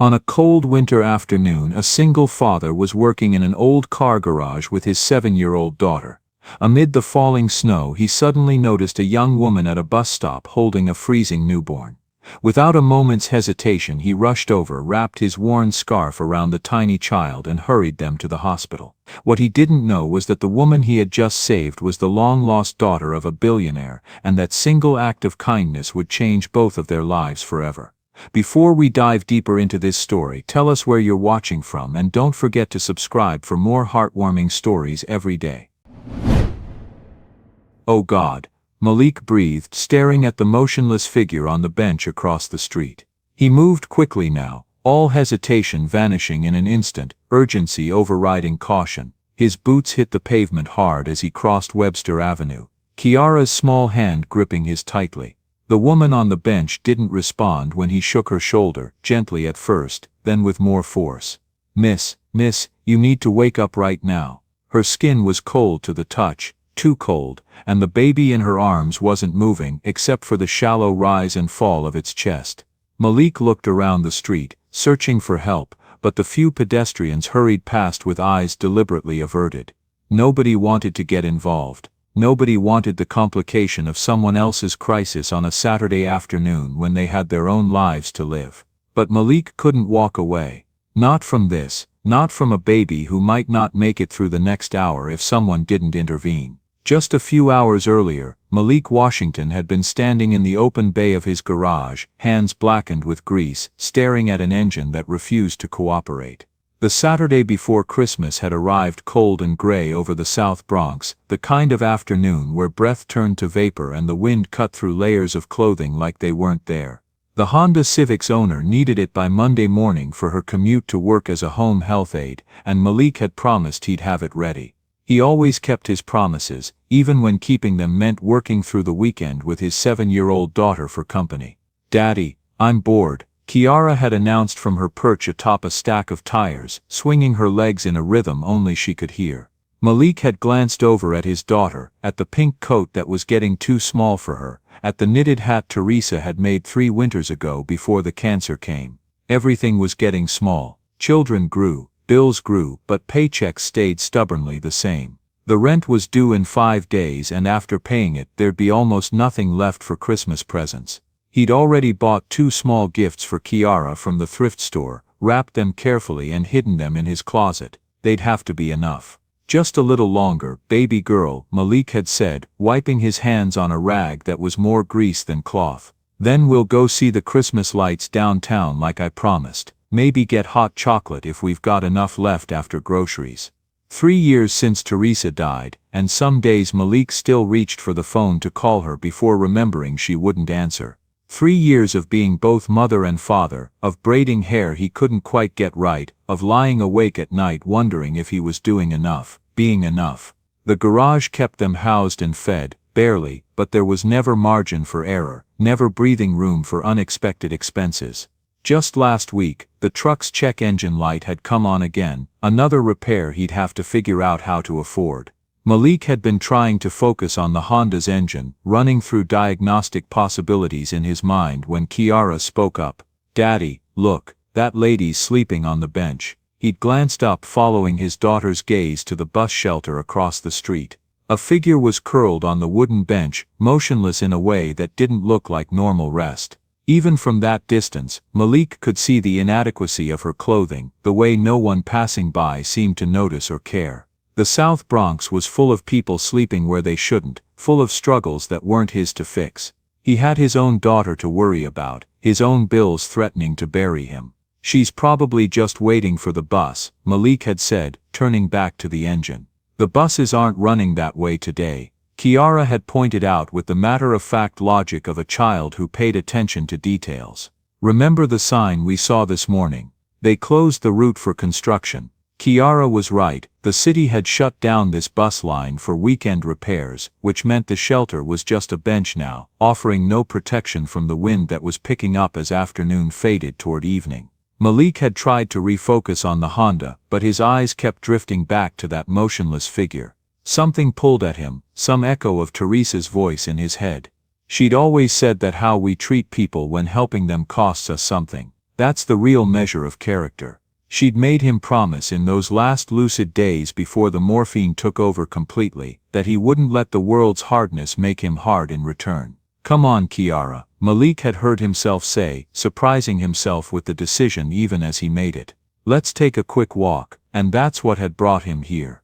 On a cold winter afternoon, a single father was working in an old car garage with his 7-year-old daughter. Amid the falling snow, he suddenly noticed a young woman at a bus stop holding a freezing newborn. Without a moment's hesitation, he rushed over, wrapped his worn scarf around the tiny child, and hurried them to the hospital. What he didn't know was that the woman he had just saved was the long-lost daughter of a billionaire, and that single act of kindness would change both of their lives forever. Before we dive deeper into this story, tell us where you're watching from, and don't forget to subscribe for more heartwarming stories every day. Oh God, Malik breathed, staring at the motionless figure on the bench across the street. He moved quickly now, all hesitation vanishing in an instant, urgency overriding caution. His boots hit the pavement hard as he crossed Webster Avenue, Kiara's small hand gripping his tightly. The woman on the bench didn't respond when he shook her shoulder, gently at first, then with more force. Miss, you need to wake up right now." Her skin was cold to the touch, too cold, and the baby in her arms wasn't moving except for the shallow rise and fall of its chest. Malik looked around the street, searching for help, but the few pedestrians hurried past with eyes deliberately averted. Nobody wanted to get involved. Nobody wanted the complication of someone else's crisis on a Saturday afternoon when they had their own lives to live. But Malik couldn't walk away. Not from this, not from a baby who might not make it through the next hour if someone didn't intervene. Just a few hours earlier, Malik Washington had been standing in the open bay of his garage, hands blackened with grease, staring at an engine that refused to cooperate. The Saturday before Christmas had arrived, cold and gray over the South Bronx, the kind of afternoon where breath turned to vapor and the wind cut through layers of clothing like they weren't there. The Honda Civic's owner needed it by Monday morning for her commute to work as a home health aide, and Malik had promised he'd have it ready. He always kept his promises, even when keeping them meant working through the weekend with his 7-year-old daughter for company. "Daddy, I'm bored," Kiara had announced from her perch atop a stack of tires, swinging her legs in a rhythm only she could hear. Malik had glanced over at his daughter, at the pink coat that was getting too small for her, at the knitted hat Teresa had made 3 winters ago before the cancer came. Everything was getting small. Children grew, bills grew, but paychecks stayed stubbornly the same. The rent was due in 5 days, and after paying it, there'd be almost nothing left for Christmas presents. He'd already bought 2 small gifts for Kiara from the thrift store, wrapped them carefully and hidden them in his closet. They'd have to be enough. "Just a little longer, baby girl," Malik had said, wiping his hands on a rag that was more grease than cloth. "Then we'll go see the Christmas lights downtown like I promised. Maybe get hot chocolate if we've got enough left after groceries." 3 years since Teresa died, and some days Malik still reached for the phone to call her before remembering she wouldn't answer. 3 years of being both mother and father, of braiding hair he couldn't quite get right, of lying awake at night wondering if he was doing enough, being enough. The garage kept them housed and fed, barely, but there was never margin for error, never breathing room for unexpected expenses. Just last week, the truck's check engine light had come on again, another repair he'd have to figure out how to afford. Malik had been trying to focus on the Honda's engine, running through diagnostic possibilities in his mind when Kiara spoke up. "Daddy, look, that lady's sleeping on the bench." He'd glanced up, following his daughter's gaze to the bus shelter across the street. A figure was curled on the wooden bench, motionless in a way that didn't look like normal rest. Even from that distance, Malik could see the inadequacy of her clothing, the way no one passing by seemed to notice or care. The South Bronx was full of people sleeping where they shouldn't, full of struggles that weren't his to fix. He had his own daughter to worry about, his own bills threatening to bury him. "She's probably just waiting for the bus," Malik had said, turning back to the engine. "The buses aren't running that way today," Kiara had pointed out with the matter-of-fact logic of a child who paid attention to details. "Remember the sign we saw this morning? They closed the route for construction." Kiara was right. The city had shut down this bus line for weekend repairs, which meant the shelter was just a bench now, offering no protection from the wind that was picking up as afternoon faded toward evening. Malik had tried to refocus on the Honda, but his eyes kept drifting back to that motionless figure. Something pulled at him, some echo of Teresa's voice in his head. She'd always said that how we treat people when helping them costs us something. That's the real measure of character. She'd made him promise in those last lucid days before the morphine took over completely, that he wouldn't let the world's hardness make him hard in return. "Come on, Kiara," Malik had heard himself say, surprising himself with the decision even as he made it. "Let's take a quick walk," and that's what had brought him here.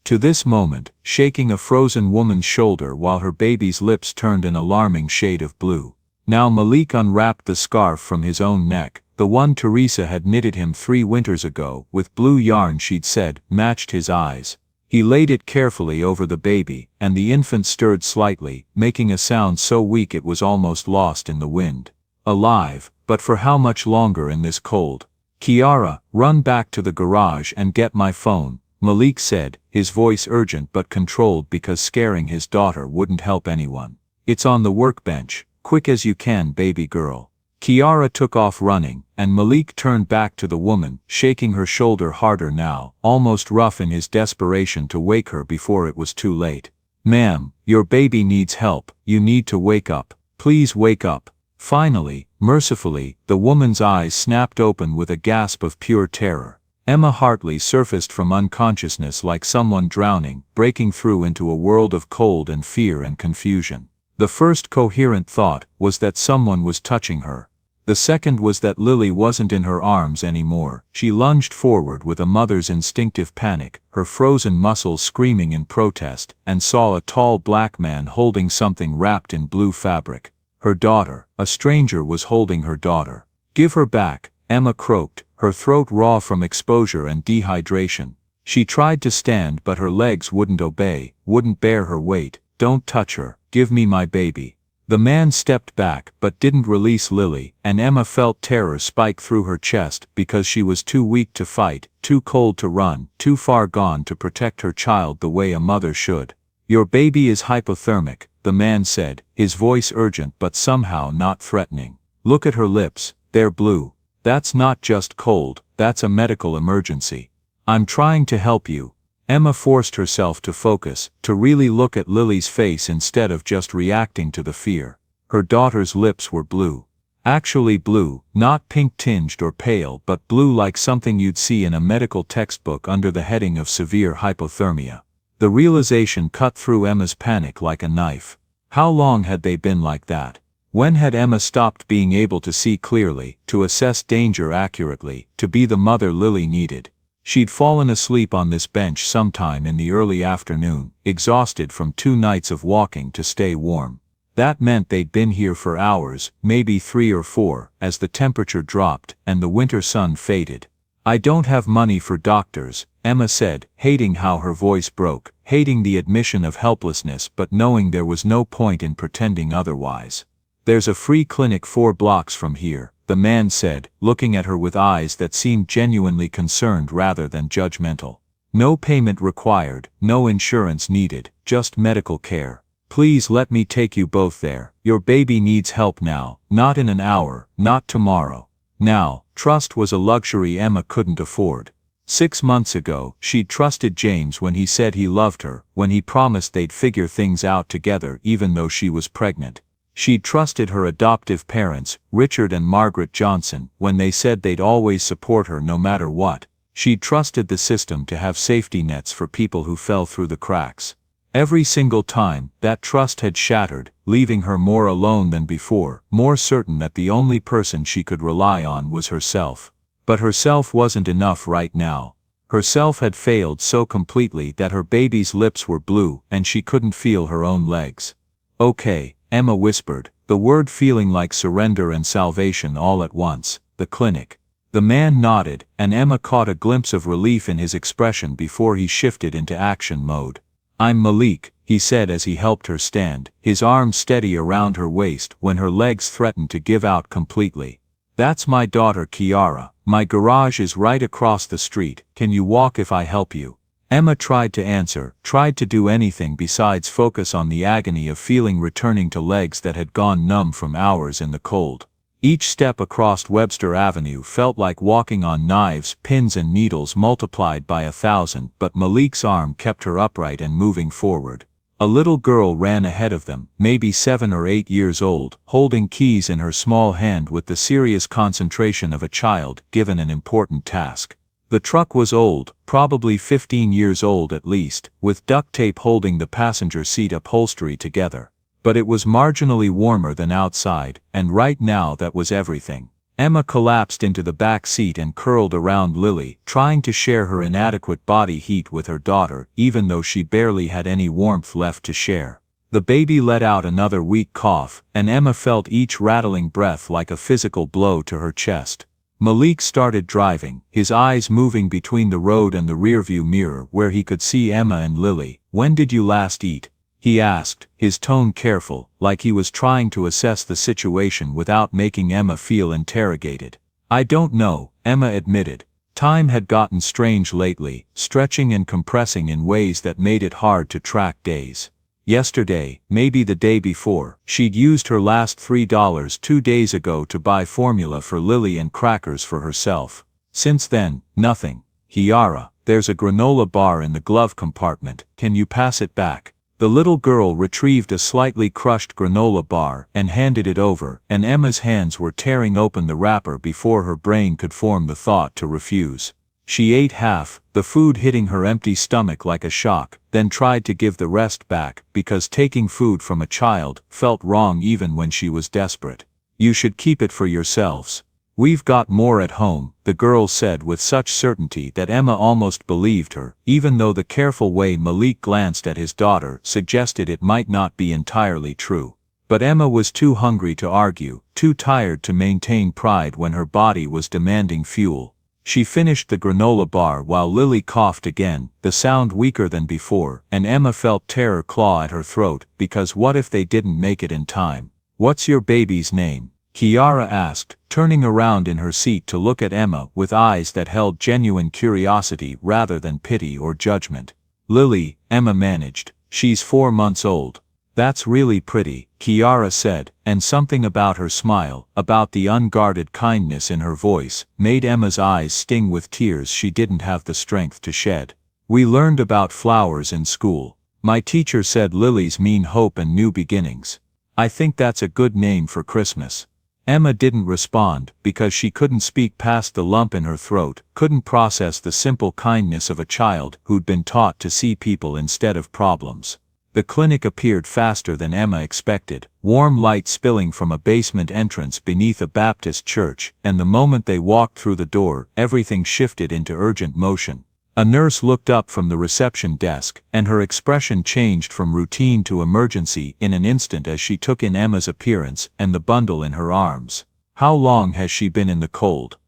To this moment, shaking a frozen woman's shoulder while her baby's lips turned an alarming shade of blue. Now Malik unwrapped the scarf from his own neck, the one Teresa had knitted him 3 winters ago, with blue yarn she'd said matched his eyes. He laid it carefully over the baby, and the infant stirred slightly, making a sound so weak it was almost lost in the wind. Alive, but for how much longer in this cold? "Kiara, run back to the garage and get my phone," Malik said, his voice urgent but controlled because scaring his daughter wouldn't help anyone. "It's on the workbench. Quick as you can, baby girl." Kiara took off running, and Malik turned back to the woman, shaking her shoulder harder now, almost rough in his desperation to wake her before it was too late. "Ma'am, your baby needs help. You need to wake up. Please wake up." Finally, mercifully, the woman's eyes snapped open with a gasp of pure terror. Emma Hartley surfaced from unconsciousness like someone drowning, breaking through into a world of cold and fear and confusion. The first coherent thought was that someone was touching her. The second was that Lily wasn't in her arms anymore. She lunged forward with a mother's instinctive panic, her frozen muscles screaming in protest, and saw a tall black man holding something wrapped in blue fabric. Her daughter. A stranger was holding her daughter. "Give her back," Emma croaked, her throat raw from exposure and dehydration. She tried to stand but her legs wouldn't obey, wouldn't bear her weight. "Don't touch her. Give me my baby." The man stepped back but didn't release Lily, and Emma felt terror spike through her chest because she was too weak to fight, too cold to run, too far gone to protect her child the way a mother should. "Your baby is hypothermic," the man said, his voice urgent but somehow not threatening. "Look at her lips, they're blue. That's not just cold, that's a medical emergency. I'm trying to help you." Emma forced herself to focus, to really look at Lily's face instead of just reacting to the fear. Her daughter's lips were blue. Actually blue, not pink-tinged or pale, but blue like something you'd see in a medical textbook under the heading of severe hypothermia. The realization cut through Emma's panic like a knife. How long had they been like that? When had Emma stopped being able to see clearly, to assess danger accurately, to be the mother Lily needed? She'd fallen asleep on this bench sometime in the early afternoon, exhausted from 2 nights of walking to stay warm. That meant they'd been here for hours, maybe 3 or 4, as the temperature dropped and the winter sun faded. "I don't have money for doctors," Emma said, hating how her voice broke, hating the admission of helplessness but knowing there was no point in pretending otherwise. "There's a free clinic 4 blocks from here," the man said, looking at her with eyes that seemed genuinely concerned rather than judgmental. "No payment required, no insurance needed, just medical care. Please let me take you both there. Your baby needs help now, not in an hour, not tomorrow. Now." Trust was a luxury Emma couldn't afford. 6 months ago, she'd trusted James when he said he loved her, when he promised they'd figure things out together even though she was pregnant. She'd trusted her adoptive parents, Richard and Margaret Johnson, when they said they'd always support her no matter what. She'd trusted the system to have safety nets for people who fell through the cracks. Every single time, that trust had shattered, leaving her more alone than before, more certain that the only person she could rely on was herself. But herself wasn't enough right now. Herself had failed so completely that her baby's lips were blue and she couldn't feel her own legs. "Okay," Emma whispered, the word feeling like surrender and salvation all at once. "The clinic." The man nodded, and Emma caught a glimpse of relief in his expression before he shifted into action mode. "I'm Malik," he said as he helped her stand, his arms steady around her waist when her legs threatened to give out completely. "That's my daughter Kiara. My garage is right across the street. Can you walk if I help you?" Emma tried to answer, tried to do anything besides focus on the agony of feeling returning to legs that had gone numb from hours in the cold. Each step across Webster Avenue felt like walking on knives, pins and needles multiplied by 1,000, but Malik's arm kept her upright and moving forward. A little girl ran ahead of them, maybe 7 or 8 years old, holding keys in her small hand with the serious concentration of a child given an important task. The truck was old, probably 15 years old at least, with duct tape holding the passenger seat upholstery together. But it was marginally warmer than outside, and right now that was everything. Emma collapsed into the back seat and curled around Lily, trying to share her inadequate body heat with her daughter, even though she barely had any warmth left to share. The baby let out another weak cough, and Emma felt each rattling breath like a physical blow to her chest. Malik started driving, his eyes moving between the road and the rearview mirror where he could see Emma and Lily. "When did you last eat?" he asked, his tone careful, like he was trying to assess the situation without making Emma feel interrogated. "I don't know," Emma admitted. Time had gotten strange lately, stretching and compressing in ways that made it hard to track days. Yesterday, maybe the day before, she'd used her last $3 2 days ago to buy formula for Lily and crackers for herself. Since then, nothing. "Kiara, there's a granola bar in the glove compartment, can you pass it back?" The little girl retrieved a slightly crushed granola bar and handed it over, and Emma's hands were tearing open the wrapper before her brain could form the thought to refuse. She ate half, the food hitting her empty stomach like a shock, then tried to give the rest back, because taking food from a child felt wrong even when she was desperate. "You should keep it for yourselves. We've got more at home," the girl said with such certainty that Emma almost believed her, even though the careful way Malik glanced at his daughter suggested it might not be entirely true. But Emma was too hungry to argue, too tired to maintain pride when her body was demanding fuel. She finished the granola bar while Lily coughed again, the sound weaker than before, and Emma felt terror claw at her throat, because what if they didn't make it in time? "What's your baby's name?" Kiara asked, turning around in her seat to look at Emma with eyes that held genuine curiosity rather than pity or judgment. "Lily," Emma managed. "She's 4 months old." "That's really pretty," Kiara said, and something about her smile, about the unguarded kindness in her voice, made Emma's eyes sting with tears she didn't have the strength to shed. "We learned about flowers in school. My teacher said lilies mean hope and new beginnings. I think that's a good name for Christmas." Emma didn't respond, because she couldn't speak past the lump in her throat, couldn't process the simple kindness of a child who'd been taught to see people instead of problems. The clinic appeared faster than Emma expected, warm light spilling from a basement entrance beneath a Baptist church, and the moment they walked through the door, everything shifted into urgent motion. A nurse looked up from the reception desk, and her expression changed from routine to emergency in an instant as she took in Emma's appearance and the bundle in her arms. "How long has she been in the cold?"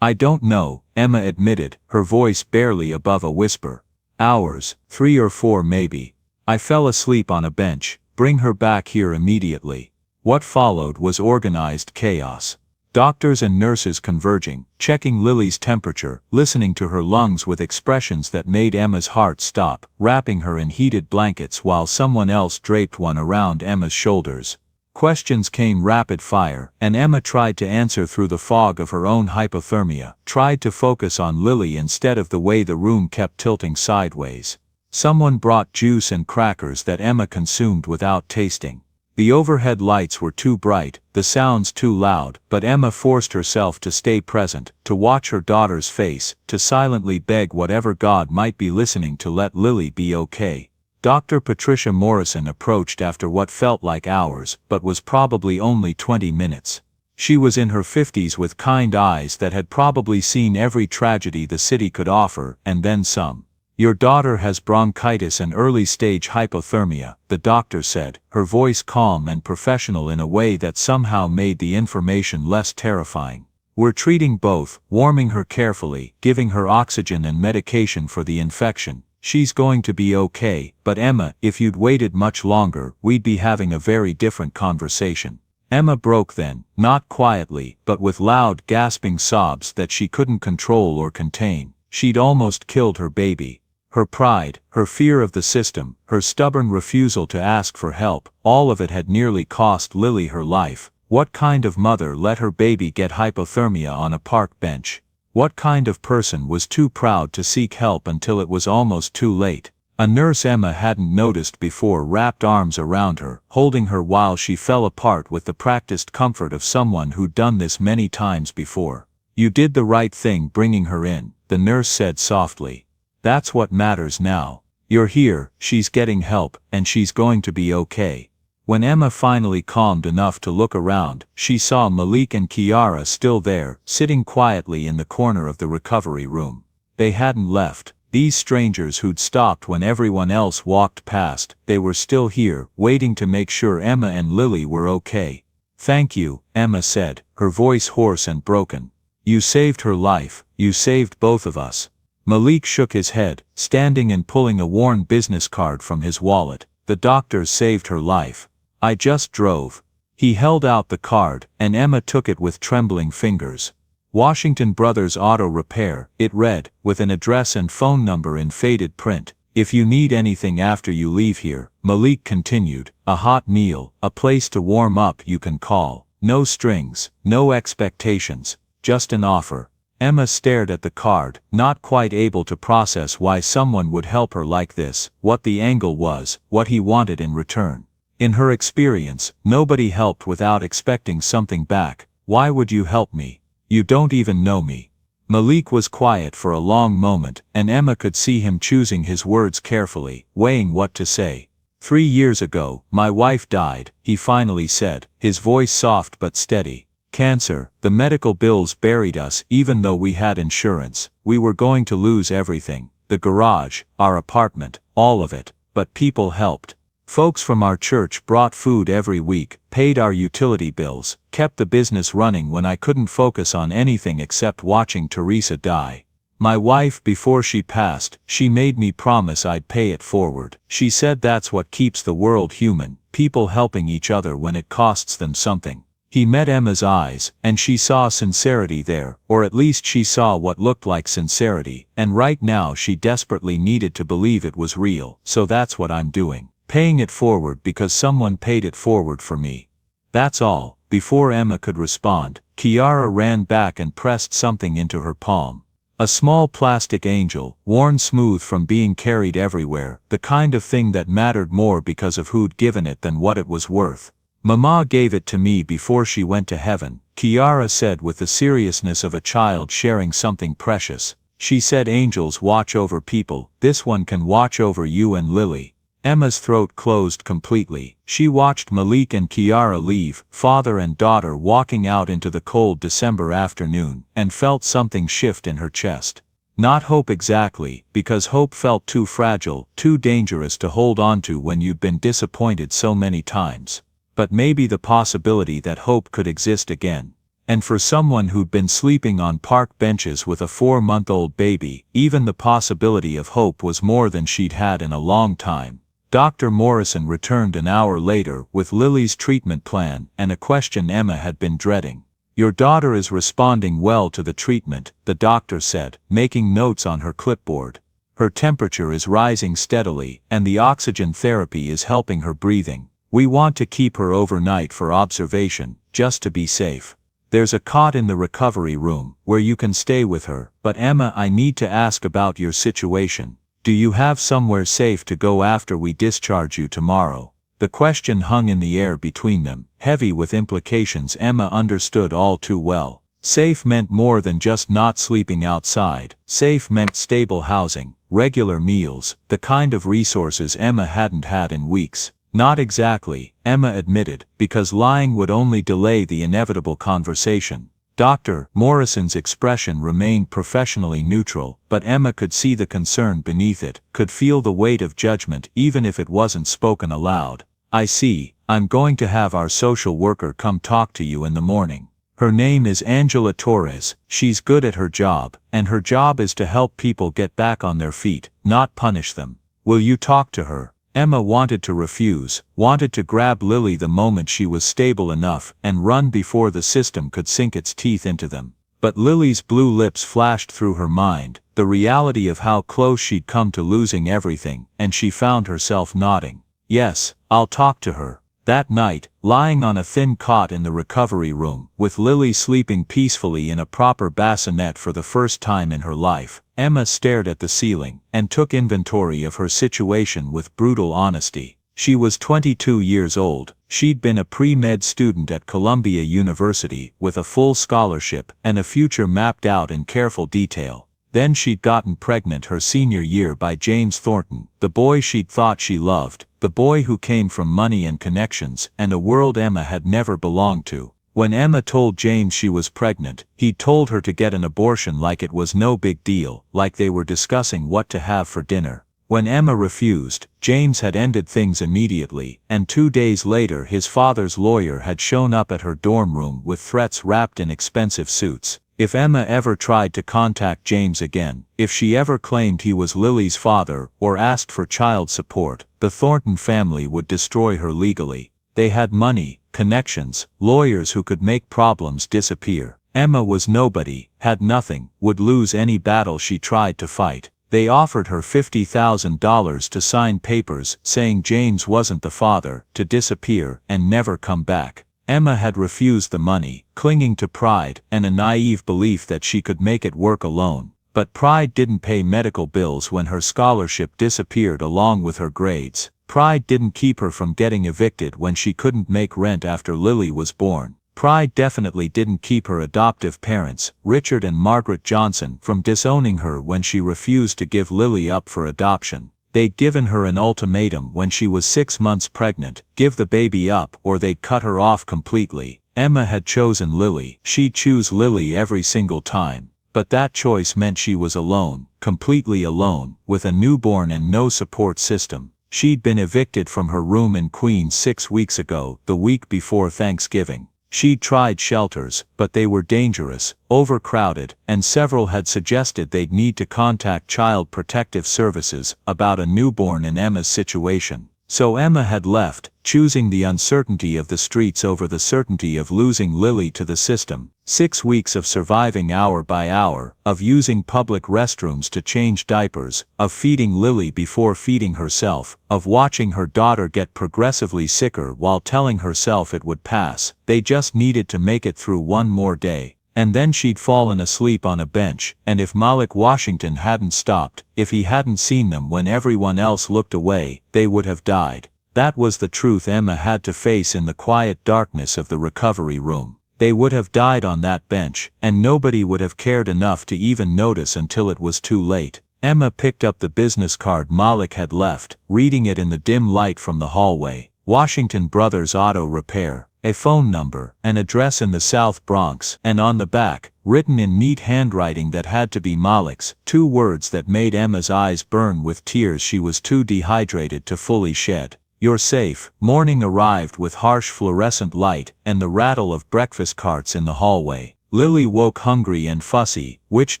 "I don't know," Emma admitted, her voice barely above a whisper. "Hours, 3 or 4 maybe. I fell asleep on a bench. Bring her back here immediately." What followed was organized chaos. Doctors and nurses converging, checking Lily's temperature, listening to her lungs with expressions that made Emma's heart stop, wrapping her in heated blankets while someone else draped one around Emma's shoulders. Questions came rapid fire, and Emma tried to answer through the fog of her own hypothermia, tried to focus on Lily instead of the way the room kept tilting sideways. Someone brought juice and crackers that Emma consumed without tasting. The overhead lights were too bright, the sounds too loud, but Emma forced herself to stay present, to watch her daughter's face, to silently beg whatever God might be listening to let Lily be okay. Dr. Patricia Morrison approached after what felt like hours, but was probably only 20 minutes. She was in her 50s with kind eyes that had probably seen every tragedy the city could offer, and then some. "Your daughter has bronchitis and early-stage hypothermia," the doctor said, her voice calm and professional in a way that somehow made the information less terrifying. "We're treating both, warming her carefully, giving her oxygen and medication for the infection. She's going to be okay, but Emma, if you'd waited much longer, we'd be having a very different conversation." Emma broke then, not quietly, but with loud, gasping sobs that she couldn't control or contain. She'd almost killed her baby. Her pride, her fear of the system, her stubborn refusal to ask for help, all of it had nearly cost Lily her life. What kind of mother let her baby get hypothermia on a park bench? What kind of person was too proud to seek help until it was almost too late? A nurse Emma hadn't noticed before wrapped arms around her, holding her while she fell apart with the practiced comfort of someone who'd done this many times before. "You did the right thing bringing her in," the nurse said softly. "That's what matters now. You're here, she's getting help, and she's going to be okay." When Emma finally calmed enough to look around, she saw Malik and Kiara still there, sitting quietly in the corner of the recovery room. They hadn't left. These strangers who'd stopped when everyone else walked past, they were still here, waiting to make sure Emma and Lily were okay. "Thank you," Emma said, her voice hoarse and broken. "You saved her life, you saved both of us." Malik shook his head, standing and pulling a worn business card from his wallet. "The doctors saved her life. I just drove." He held out the card, and Emma took it with trembling fingers. "Washington Brothers Auto Repair," it read, with an address and phone number in faded print. "If you need anything after you leave here," Malik continued, "a hot meal, a place to warm up, you can call. No strings, no expectations, just an offer." Emma stared at the card, not quite able to process why someone would help her like this, what the angle was, what he wanted in return. In her experience, nobody helped without expecting something back. "Why would you help me? You don't even know me." Malik was quiet for a long moment, and Emma could see him choosing his words carefully, weighing what to say. "3 years ago, my wife died," he finally said, his voice soft but steady. "Cancer, the medical bills buried us even though we had insurance. We were going to lose everything, the garage, our apartment, all of it, but people helped. Folks from our church brought food every week, paid our utility bills, kept the business running when I couldn't focus on anything except watching Teresa die. My wife, before she passed, she made me promise I'd pay it forward. She said that's what keeps the world human, people helping each other when it costs them something." He met Emma's eyes, and she saw sincerity there, or at least she saw what looked like sincerity, and right now she desperately needed to believe it was real. "So that's what I'm doing. Paying it forward because someone paid it forward for me. That's all." Before Emma could respond, Kiara ran back and pressed something into her palm. A small plastic angel, worn smooth from being carried everywhere, the kind of thing that mattered more because of who'd given it than what it was worth. "Mama gave it to me before she went to heaven," Kiara said with the seriousness of a child sharing something precious. "She said angels watch over people, this one can watch over you and Lily." Emma's throat closed completely. She watched Malik and Kiara leave, father and daughter walking out into the cold December afternoon, and felt something shift in her chest. Not hope exactly, because hope felt too fragile, too dangerous to hold on to when you'd been disappointed so many times. But maybe the possibility that hope could exist again. And for someone who'd been sleeping on park benches with a 4-month-old baby, even the possibility of hope was more than she'd had in a long time. Dr. Morrison returned an hour later with Lily's treatment plan and a question Emma had been dreading. "Your daughter is responding well to the treatment," the doctor said, making notes on her clipboard. "Her temperature is rising steadily, and the oxygen therapy is helping her breathing. We want to keep her overnight for observation, just to be safe. There's a cot in the recovery room, where you can stay with her. But Emma, I need to ask about your situation. Do you have somewhere safe to go after we discharge you tomorrow?" The question hung in the air between them, heavy with implications Emma understood all too well. Safe meant more than just not sleeping outside. Safe meant stable housing, regular meals, the kind of resources Emma hadn't had in weeks. Not exactly, Emma admitted, because lying would only delay the inevitable conversation. Dr. Morrison's expression remained professionally neutral, but Emma could see the concern beneath it, could feel the weight of judgment even if it wasn't spoken aloud. "I see, I'm going to have our social worker come talk to you in the morning. Her name is Angela Torres, she's good at her job, and her job is to help people get back on their feet, not punish them. Will you talk to her?" Emma wanted to refuse, wanted to grab Lily the moment she was stable enough and run before the system could sink its teeth into them. But Lily's blue lips flashed through her mind, the reality of how close she'd come to losing everything, and she found herself nodding. "Yes, I'll talk to her. That night, lying on a thin cot in the recovery room, with Lily sleeping peacefully in a proper bassinet for the first time in her life, Emma stared at the ceiling and took inventory of her situation with brutal honesty. She was 22 years old, she'd been a pre-med student at Columbia University with a full scholarship and a future mapped out in careful detail. Then she'd gotten pregnant her senior year by James Thornton, the boy she'd thought she loved, the boy who came from money and connections and a world Emma had never belonged to. When Emma told James she was pregnant, he told her to get an abortion like it was no big deal, like they were discussing what to have for dinner. When Emma refused, James had ended things immediately, and 2 days later his father's lawyer had shown up at her dorm room with threats wrapped in expensive suits. If Emma ever tried to contact James again, if she ever claimed he was Lily's father or asked for child support, the Thornton family would destroy her legally. They had money, connections, lawyers who could make problems disappear. Emma was nobody, had nothing, would lose any battle she tried to fight. They offered her $50,000 to sign papers saying James wasn't the father, to disappear and never come back. Emma had refused the money, clinging to pride and a naive belief that she could make it work alone. But pride didn't pay medical bills when her scholarship disappeared along with her grades. Pride didn't keep her from getting evicted when she couldn't make rent after Lily was born. Pride definitely didn't keep her adoptive parents, Richard and Margaret Johnson, from disowning her when she refused to give Lily up for adoption. They'd given her an ultimatum when she was 6 months pregnant: give the baby up or they'd cut her off completely. Emma had chosen Lily. She'd choose Lily every single time. But that choice meant she was alone, completely alone, with a newborn and no support system. She'd been evicted from her room in Queens 6 weeks ago, the week before Thanksgiving. She'd tried shelters, but they were dangerous, overcrowded, and several had suggested they'd need to contact Child Protective Services about a newborn in Emma's situation. So Emma had left, choosing the uncertainty of the streets over the certainty of losing Lily to the system. 6 weeks of surviving hour by hour, of using public restrooms to change diapers, of feeding Lily before feeding herself, of watching her daughter get progressively sicker while telling herself it would pass. They just needed to make it through one more day. And then she'd fallen asleep on a bench, and if Malik Washington hadn't stopped, if he hadn't seen them when everyone else looked away, they would have died. That was the truth Emma had to face in the quiet darkness of the recovery room. They would have died on that bench, and nobody would have cared enough to even notice until it was too late. Emma picked up the business card Malik had left, reading it in the dim light from the hallway. Washington Brothers Auto Repair. A phone number, an address in the South Bronx, and on the back, written in neat handwriting that had to be Malik's, 2 words that made Emma's eyes burn with tears she was too dehydrated to fully shed. "You're safe." Morning arrived with harsh fluorescent light and the rattle of breakfast carts in the hallway. Lily woke hungry and fussy, which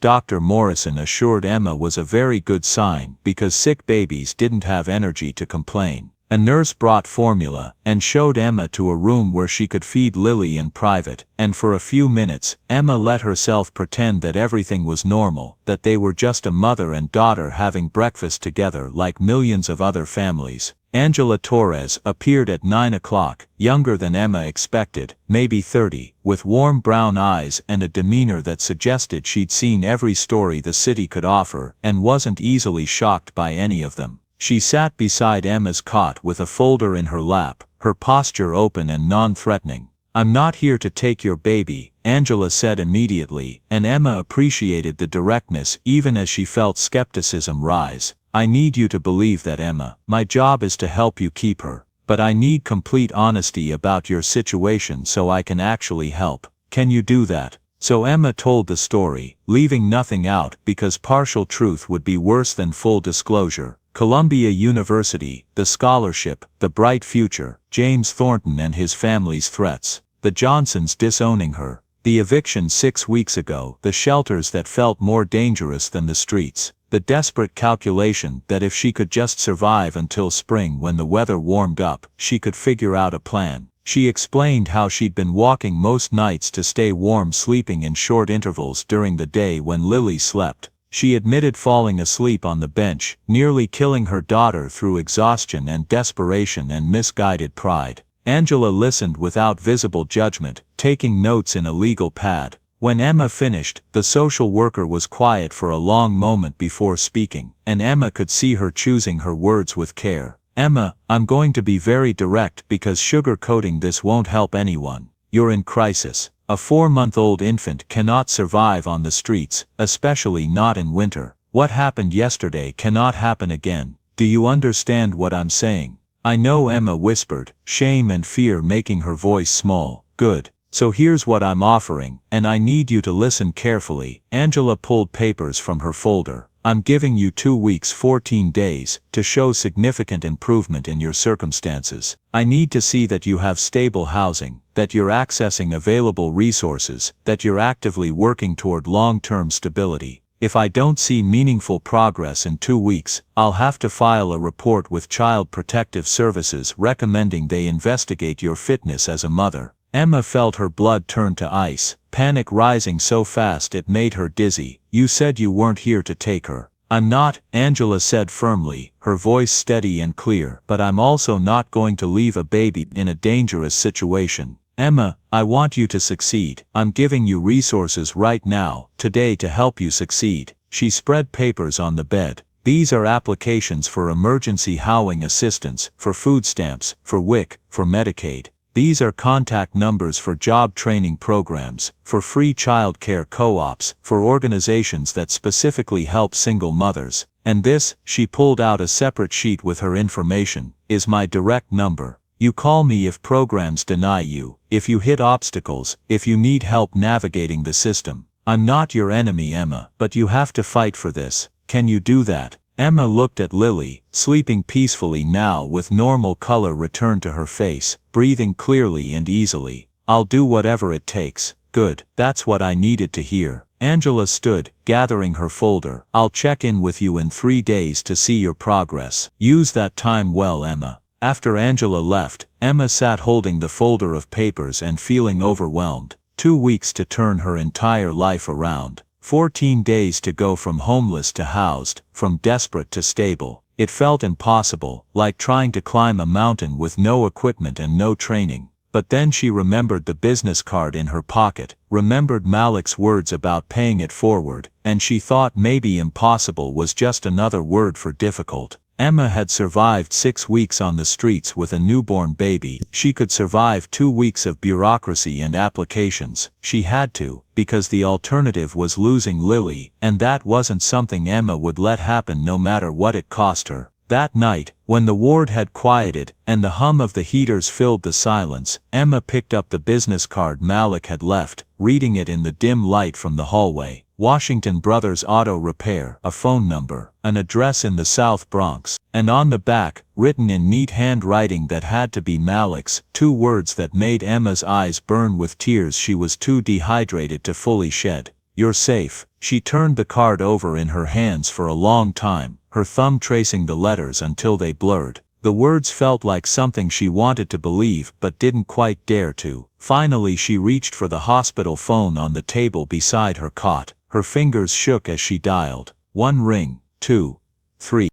Dr. Morrison assured Emma was a very good sign because sick babies didn't have energy to complain. A nurse brought formula and showed Emma to a room where she could feed Lily in private, and for a few minutes, Emma let herself pretend that everything was normal, that they were just a mother and daughter having breakfast together like millions of other families. Angela Torres appeared at 9 o'clock, younger than Emma expected, maybe 30, with warm brown eyes and a demeanor that suggested she'd seen every story the city could offer and wasn't easily shocked by any of them. She sat beside Emma's cot with a folder in her lap, her posture open and non-threatening. "I'm not here to take your baby," Angela said immediately, and Emma appreciated the directness even as she felt skepticism rise. "I need you to believe that, Emma. My job is to help you keep her. But I need complete honesty about your situation so I can actually help. Can you do that?" So Emma told the story, leaving nothing out because partial truth would be worse than full disclosure. Columbia University, the scholarship, the bright future, James Thornton and his family's threats, the Johnsons disowning her, the eviction 6 weeks ago, the shelters that felt more dangerous than the streets, the desperate calculation that if she could just survive until spring when the weather warmed up, she could figure out a plan. She explained how she'd been walking most nights to stay warm, sleeping in short intervals during the day when Lily slept. She admitted falling asleep on the bench, nearly killing her daughter through exhaustion and desperation and misguided pride. Angela listened without visible judgment, taking notes in a legal pad. When Emma finished, the social worker was quiet for a long moment before speaking, and Emma could see her choosing her words with care. "Emma, I'm going to be very direct because sugar-coating this won't help anyone. You're in crisis. A 4-month-old infant cannot survive on the streets, especially not in winter. What happened yesterday cannot happen again. Do you understand what I'm saying?" "I know," Emma whispered, shame and fear making her voice small. "Good. So here's what I'm offering, and I need you to listen carefully." Angela pulled papers from her folder. "I'm giving you 2 weeks 14 days to show significant improvement in your circumstances. I need to see that you have stable housing, that you're accessing available resources, that you're actively working toward long-term stability. If I don't see meaningful progress in 2 weeks, I'll have to file a report with Child Protective Services recommending they investigate your fitness as a mother." Emma felt her blood turn to ice, panic rising so fast it made her dizzy. "You said you weren't here to take her." "I'm not," Angela said firmly, her voice steady and clear, "but I'm also not going to leave a baby in a dangerous situation. Emma, I want you to succeed. I'm giving you resources right now, today, to help you succeed." She spread papers on the bed. "These are applications for emergency housing assistance, for food stamps, for WIC, for Medicaid. These are contact numbers for job training programs, for free child care co-ops, for organizations that specifically help single mothers. And this," she pulled out a separate sheet with her information, "is my direct number. You call me if programs deny you, if you hit obstacles, if you need help navigating the system. I'm not your enemy, Emma, but you have to fight for this. Can you do that?" Emma looked at Lily, sleeping peacefully now with normal color returned to her face, breathing clearly and easily. "I'll do whatever it takes." "Good, that's what I needed to hear." Angela stood, gathering her folder. "I'll check in with you in 3 days to see your progress. Use that time well, Emma." After Angela left, Emma sat holding the folder of papers and feeling overwhelmed. 2 weeks to turn her entire life around. 14 days to go from homeless to housed, from desperate to stable. It felt impossible, like trying to climb a mountain with no equipment and no training. But then she remembered the business card in her pocket, remembered Malik's words about paying it forward, and she thought maybe impossible was just another word for difficult. Emma had survived 6 weeks on the streets with a newborn baby. She could survive 2 weeks of bureaucracy and applications. She had to, because the alternative was losing Lily, and that wasn't something Emma would let happen no matter what it cost her. That night, when the ward had quieted, and the hum of the heaters filled the silence, Emma picked up the business card Malik had left, reading it in the dim light from the hallway. Washington Brothers Auto Repair, a phone number, an address in the South Bronx, and on the back, written in neat handwriting that had to be Malik's, 2 words that made Emma's eyes burn with tears she was too dehydrated to fully shed. "You're safe." She turned the card over in her hands for a long time, her thumb tracing the letters until they blurred. The words felt like something she wanted to believe but didn't quite dare to. Finally she reached for the hospital phone on the table beside her cot. Her fingers shook as she dialed. 1 ring, 2, 3.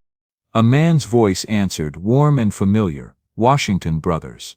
A man's voice answered, warm and familiar. "Washington Brothers."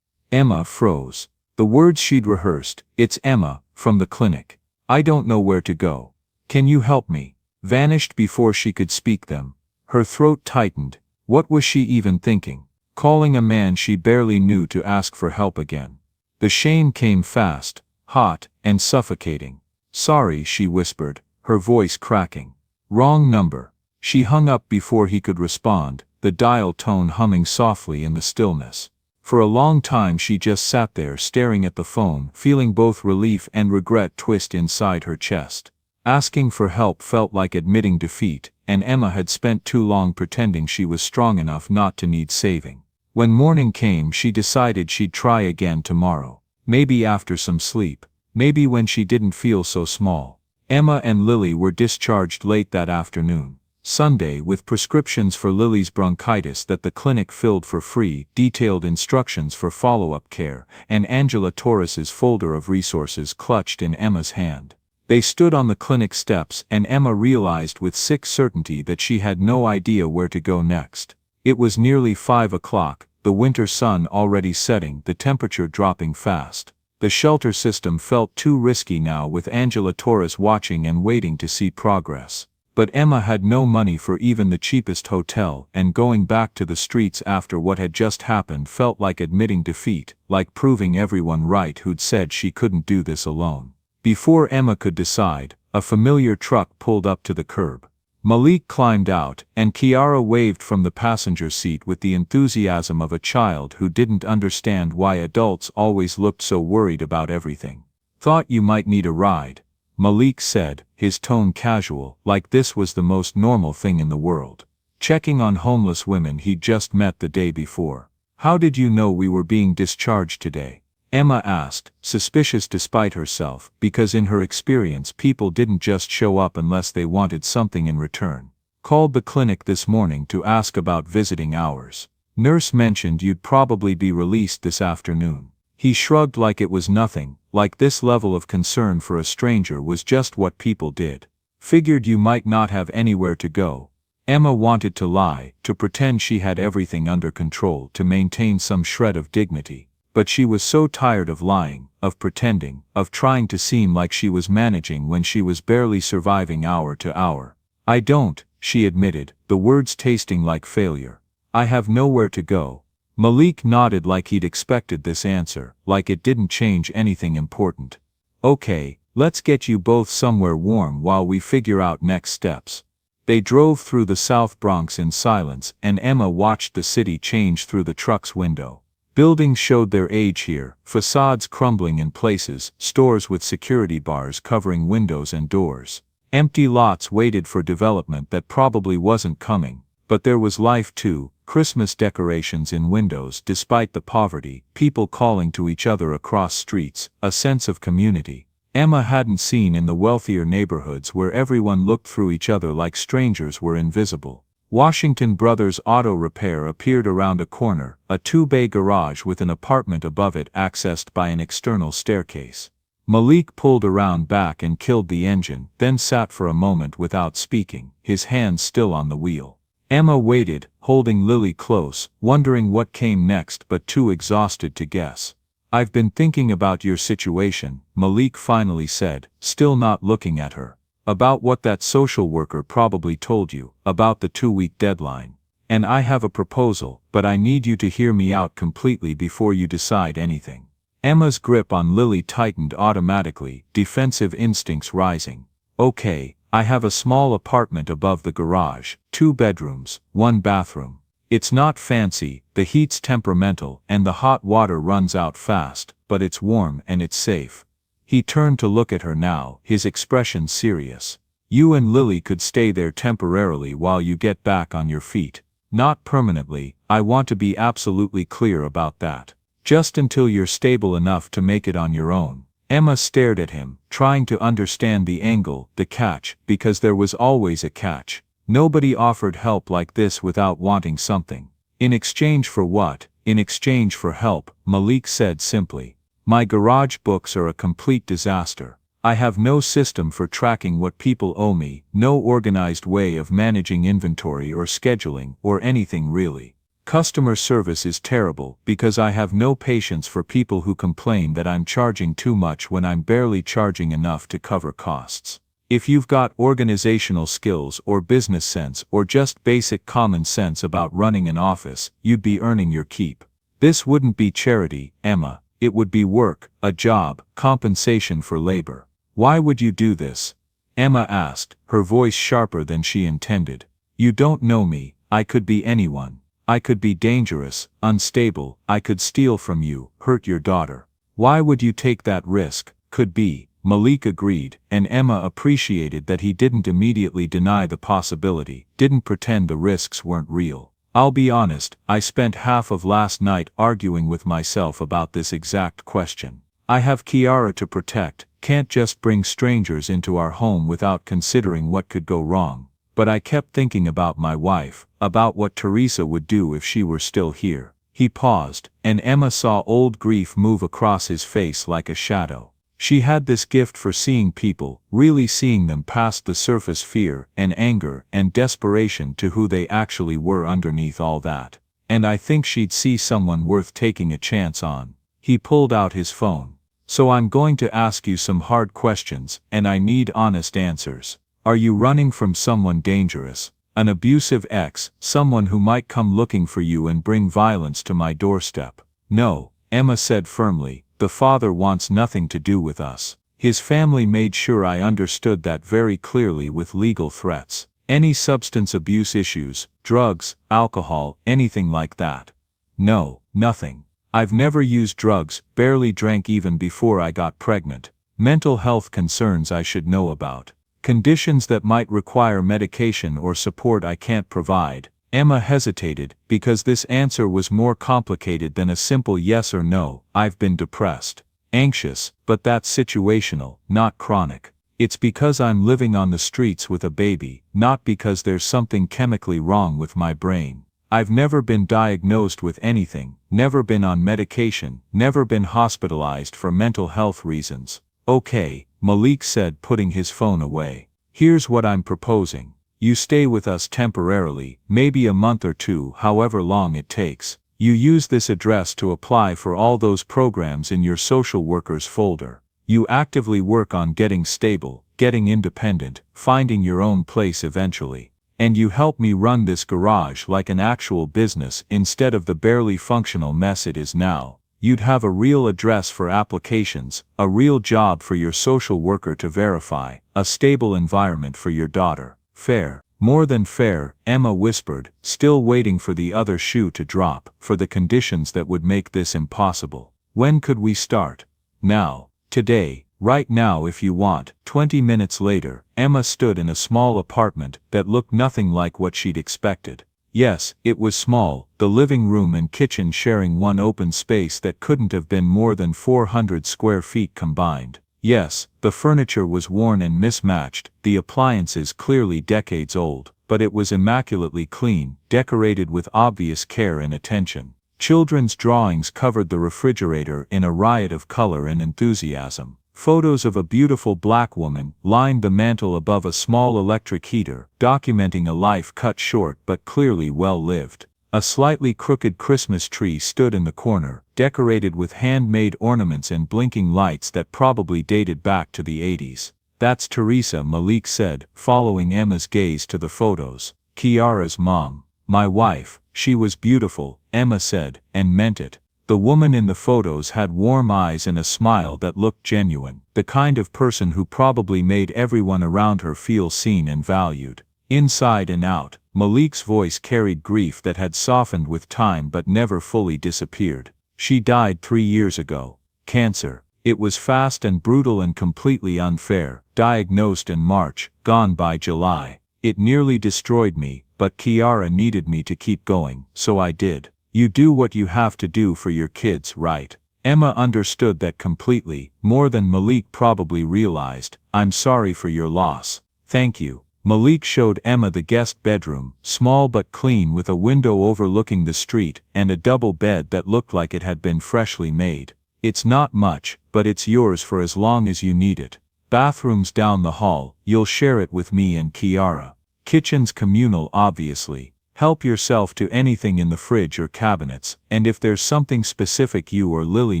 Emma froze. The words she'd rehearsed. "It's Emma, from the clinic. I don't know where to go. Can you help me?" Vanished before she could speak them. Her throat tightened. What was she even thinking? Calling a man she barely knew to ask for help again. The shame came fast, hot, and suffocating. "Sorry," she whispered, her voice cracking. "Wrong number." She hung up before he could respond, the dial tone humming softly in the stillness. For a long time she just sat there staring at the phone, feeling both relief and regret twist inside her chest. Asking for help felt like admitting defeat, and Emma had spent too long pretending she was strong enough not to need saving. When morning came she decided she'd try again tomorrow. Maybe after some sleep. Maybe when she didn't feel so small. Emma and Lily were discharged late that afternoon. Sunday, with prescriptions for Lily's bronchitis that the clinic filled for free, detailed instructions for follow-up care, and Angela Torres's folder of resources clutched in Emma's hand. They stood on the clinic steps and Emma realized with sick certainty that she had no idea where to go next. It was nearly 5 o'clock, the winter sun already setting, the temperature dropping fast. The shelter system felt too risky now, with Angela Torres watching and waiting to see progress. But Emma had no money for even the cheapest hotel, and going back to the streets after what had just happened felt like admitting defeat, like proving everyone right who'd said she couldn't do this alone. Before Emma could decide, a familiar truck pulled up to the curb. Malik climbed out, and Kiara waved from the passenger seat with the enthusiasm of a child who didn't understand why adults always looked so worried about everything. "Thought you might need a ride," Malik said, his tone casual, like this was the most normal thing in the world. Checking on homeless women he'd just met the day before. "How did you know we were being discharged today?" Emma asked, suspicious despite herself, because in her experience people didn't just show up unless they wanted something in return. "Called the clinic this morning to ask about visiting hours. Nurse mentioned you'd probably be released this afternoon." He shrugged like it was nothing, like this level of concern for a stranger was just what people did. "Figured you might not have anywhere to go." Emma wanted to lie, to pretend she had everything under control, to maintain some shred of dignity. But she was so tired of lying, of pretending, of trying to seem like she was managing when she was barely surviving hour to hour. "I don't," she admitted, the words tasting like failure. "I have nowhere to go." Malik nodded like he'd expected this answer, like it didn't change anything important. "Okay, let's get you both somewhere warm while we figure out next steps." They drove through the South Bronx in silence, and Emma watched the city change through the truck's window. Buildings showed their age here, facades crumbling in places, stores with security bars covering windows and doors. Empty lots waited for development that probably wasn't coming, but there was life too, Christmas decorations in windows despite the poverty, people calling to each other across streets, a sense of community Emma hadn't seen in the wealthier neighborhoods where everyone looked through each other like strangers were invisible. Washington Brothers Auto Repair appeared around a corner, a two-bay garage with an apartment above it accessed by an external staircase. Malik pulled around back and killed the engine, then sat for a moment without speaking, his hands still on the wheel. Emma waited, holding Lily close, wondering what came next but too exhausted to guess. "I've been thinking about your situation," Malik finally said, still not looking at her. "About what that social worker probably told you, about the 2-week deadline. And I have a proposal, but I need you to hear me out completely before you decide anything." Emma's grip on Lily tightened automatically, defensive instincts rising. "Okay, I have a small apartment above the garage, 2 bedrooms, 1 bathroom. It's not fancy, the heat's temperamental, and the hot water runs out fast, but it's warm and it's safe." He turned to look at her now, his expression serious. "You and Lily could stay there temporarily while you get back on your feet. Not permanently, I want to be absolutely clear about that. Just until you're stable enough to make it on your own." Emma stared at him, trying to understand the angle, the catch, because there was always a catch. Nobody offered help like this without wanting something. "In exchange for what?" "In exchange for help," Malik said simply. "My garage books are a complete disaster. I have no system for tracking what people owe me, no organized way of managing inventory or scheduling, or anything really. Customer service is terrible because I have no patience for people who complain that I'm charging too much when I'm barely charging enough to cover costs. If you've got organizational skills or business sense or just basic common sense about running an office, you'd be earning your keep. This wouldn't be charity, Emma. It would be work, a job, compensation for labor. Why would you do this?" Emma asked, her voice sharper than she intended. "You don't know me, I could be anyone. I could be dangerous, unstable, I could steal from you, hurt your daughter. Why would you take that risk?" "Could be," Malik agreed, and Emma appreciated that he didn't immediately deny the possibility, didn't pretend the risks weren't real. "I'll be honest, I spent half of last night arguing with myself about this exact question. I have Kiara to protect, can't just bring strangers into our home without considering what could go wrong. But I kept thinking about my wife, about what Teresa would do if she were still here." He paused, and Emma saw old grief move across his face like a shadow. She had this gift for seeing people, really seeing them past the surface fear and anger and desperation to who they actually were underneath all that. and I think she'd see someone worth taking a chance on. He pulled out his phone. So I'm going to ask you some hard questions, and I need honest answers. Are you running from someone dangerous? An abusive ex, someone who might come looking for you and bring violence to my doorstep? No, Emma said firmly, the father wants nothing to do with us. His family made sure I understood that very clearly with legal threats. Any substance abuse issues, drugs, alcohol, anything like that? No, nothing. I've never used drugs, barely drank even before I got pregnant. Mental health concerns I should know about. Conditions that might require medication or support I can't provide. Emma hesitated, because this answer was more complicated than a simple yes or no. I've been depressed. Anxious, but that's situational, not chronic. It's because I'm living on the streets with a baby, not because there's something chemically wrong with my brain. I've never been diagnosed with anything, never been on medication, never been hospitalized for mental health reasons. Okay, Malik said, putting his phone away. Here's what I'm proposing. You stay with us temporarily, maybe a month or two, however long it takes. You use this address to apply for all those programs in your social workers folder. You actively work on getting stable, getting independent, finding your own place eventually. And you help me run this garage like an actual business instead of the barely functional mess it is now. You'd have a real address for applications, a real job for your social worker to verify, a stable environment for your daughter. Fair. More than fair, Emma whispered, still waiting for the other shoe to drop, for the conditions that would make this impossible. When could we start? Now. Today. Right now if you want. 20 minutes later, Emma stood in a small apartment that looked nothing like what she'd expected. Yes, it was small, the living room and kitchen sharing one open space that couldn't have been more than 400 square feet combined. Yes, the furniture was worn and mismatched, the appliances clearly decades old, but it was immaculately clean, decorated with obvious care and attention. Children's drawings covered the refrigerator in a riot of color and enthusiasm. Photos of a beautiful black woman lined the mantel above a small electric heater, documenting a life cut short but clearly well lived. A slightly crooked Christmas tree stood in the corner, decorated with handmade ornaments and blinking lights that probably dated back to the 80s. That's Teresa, Malik said, following Emma's gaze to the photos. Kiara's mom. My wife. She was beautiful, Emma said, and meant it. The woman in the photos had warm eyes and a smile that looked genuine, the kind of person who probably made everyone around her feel seen and valued. Inside and out, Malik's voice carried grief that had softened with time but never fully disappeared. She died 3 years ago. Cancer. It was fast and brutal and completely unfair, diagnosed in March, gone by July. It nearly destroyed me, but Kiara needed me to keep going, so I did. You do what you have to do for your kids, right? Emma understood that completely, more than Malik probably realized. I'm sorry for your loss. Thank you. Malik showed Emma the guest bedroom, small but clean with a window overlooking the street, and a double bed that looked like it had been freshly made. It's not much, but it's yours for as long as you need it. Bathroom's down the hall, you'll share it with me and Kiara. Kitchen's communal obviously. Help yourself to anything in the fridge or cabinets, and if there's something specific you or Lily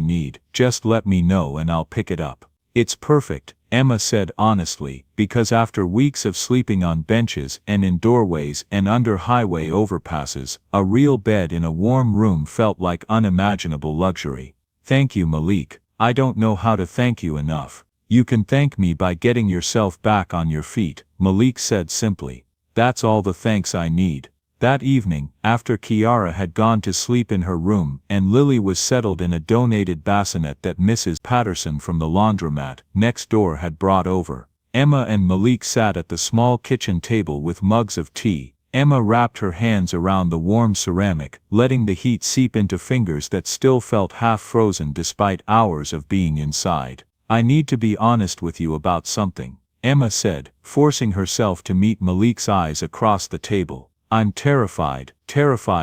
need, just let me know and I'll pick it up. It's perfect, Emma said honestly, because after weeks of sleeping on benches and in doorways and under highway overpasses, a real bed in a warm room felt like unimaginable luxury. Thank you, Malik. I don't know how to thank you enough. You can thank me by getting yourself back on your feet, Malik said simply. That's all the thanks I need. That evening, after Kiara had gone to sleep in her room and Lily was settled in a donated bassinet that Mrs. Patterson from the laundromat next door had brought over, Emma and Malik sat at the small kitchen table with mugs of tea. Emma wrapped her hands around the warm ceramic, letting the heat seep into fingers that still felt half frozen despite hours of being inside. I need to be honest with you about something, Emma said, forcing herself to meet Malik's eyes across the table. I'm terrified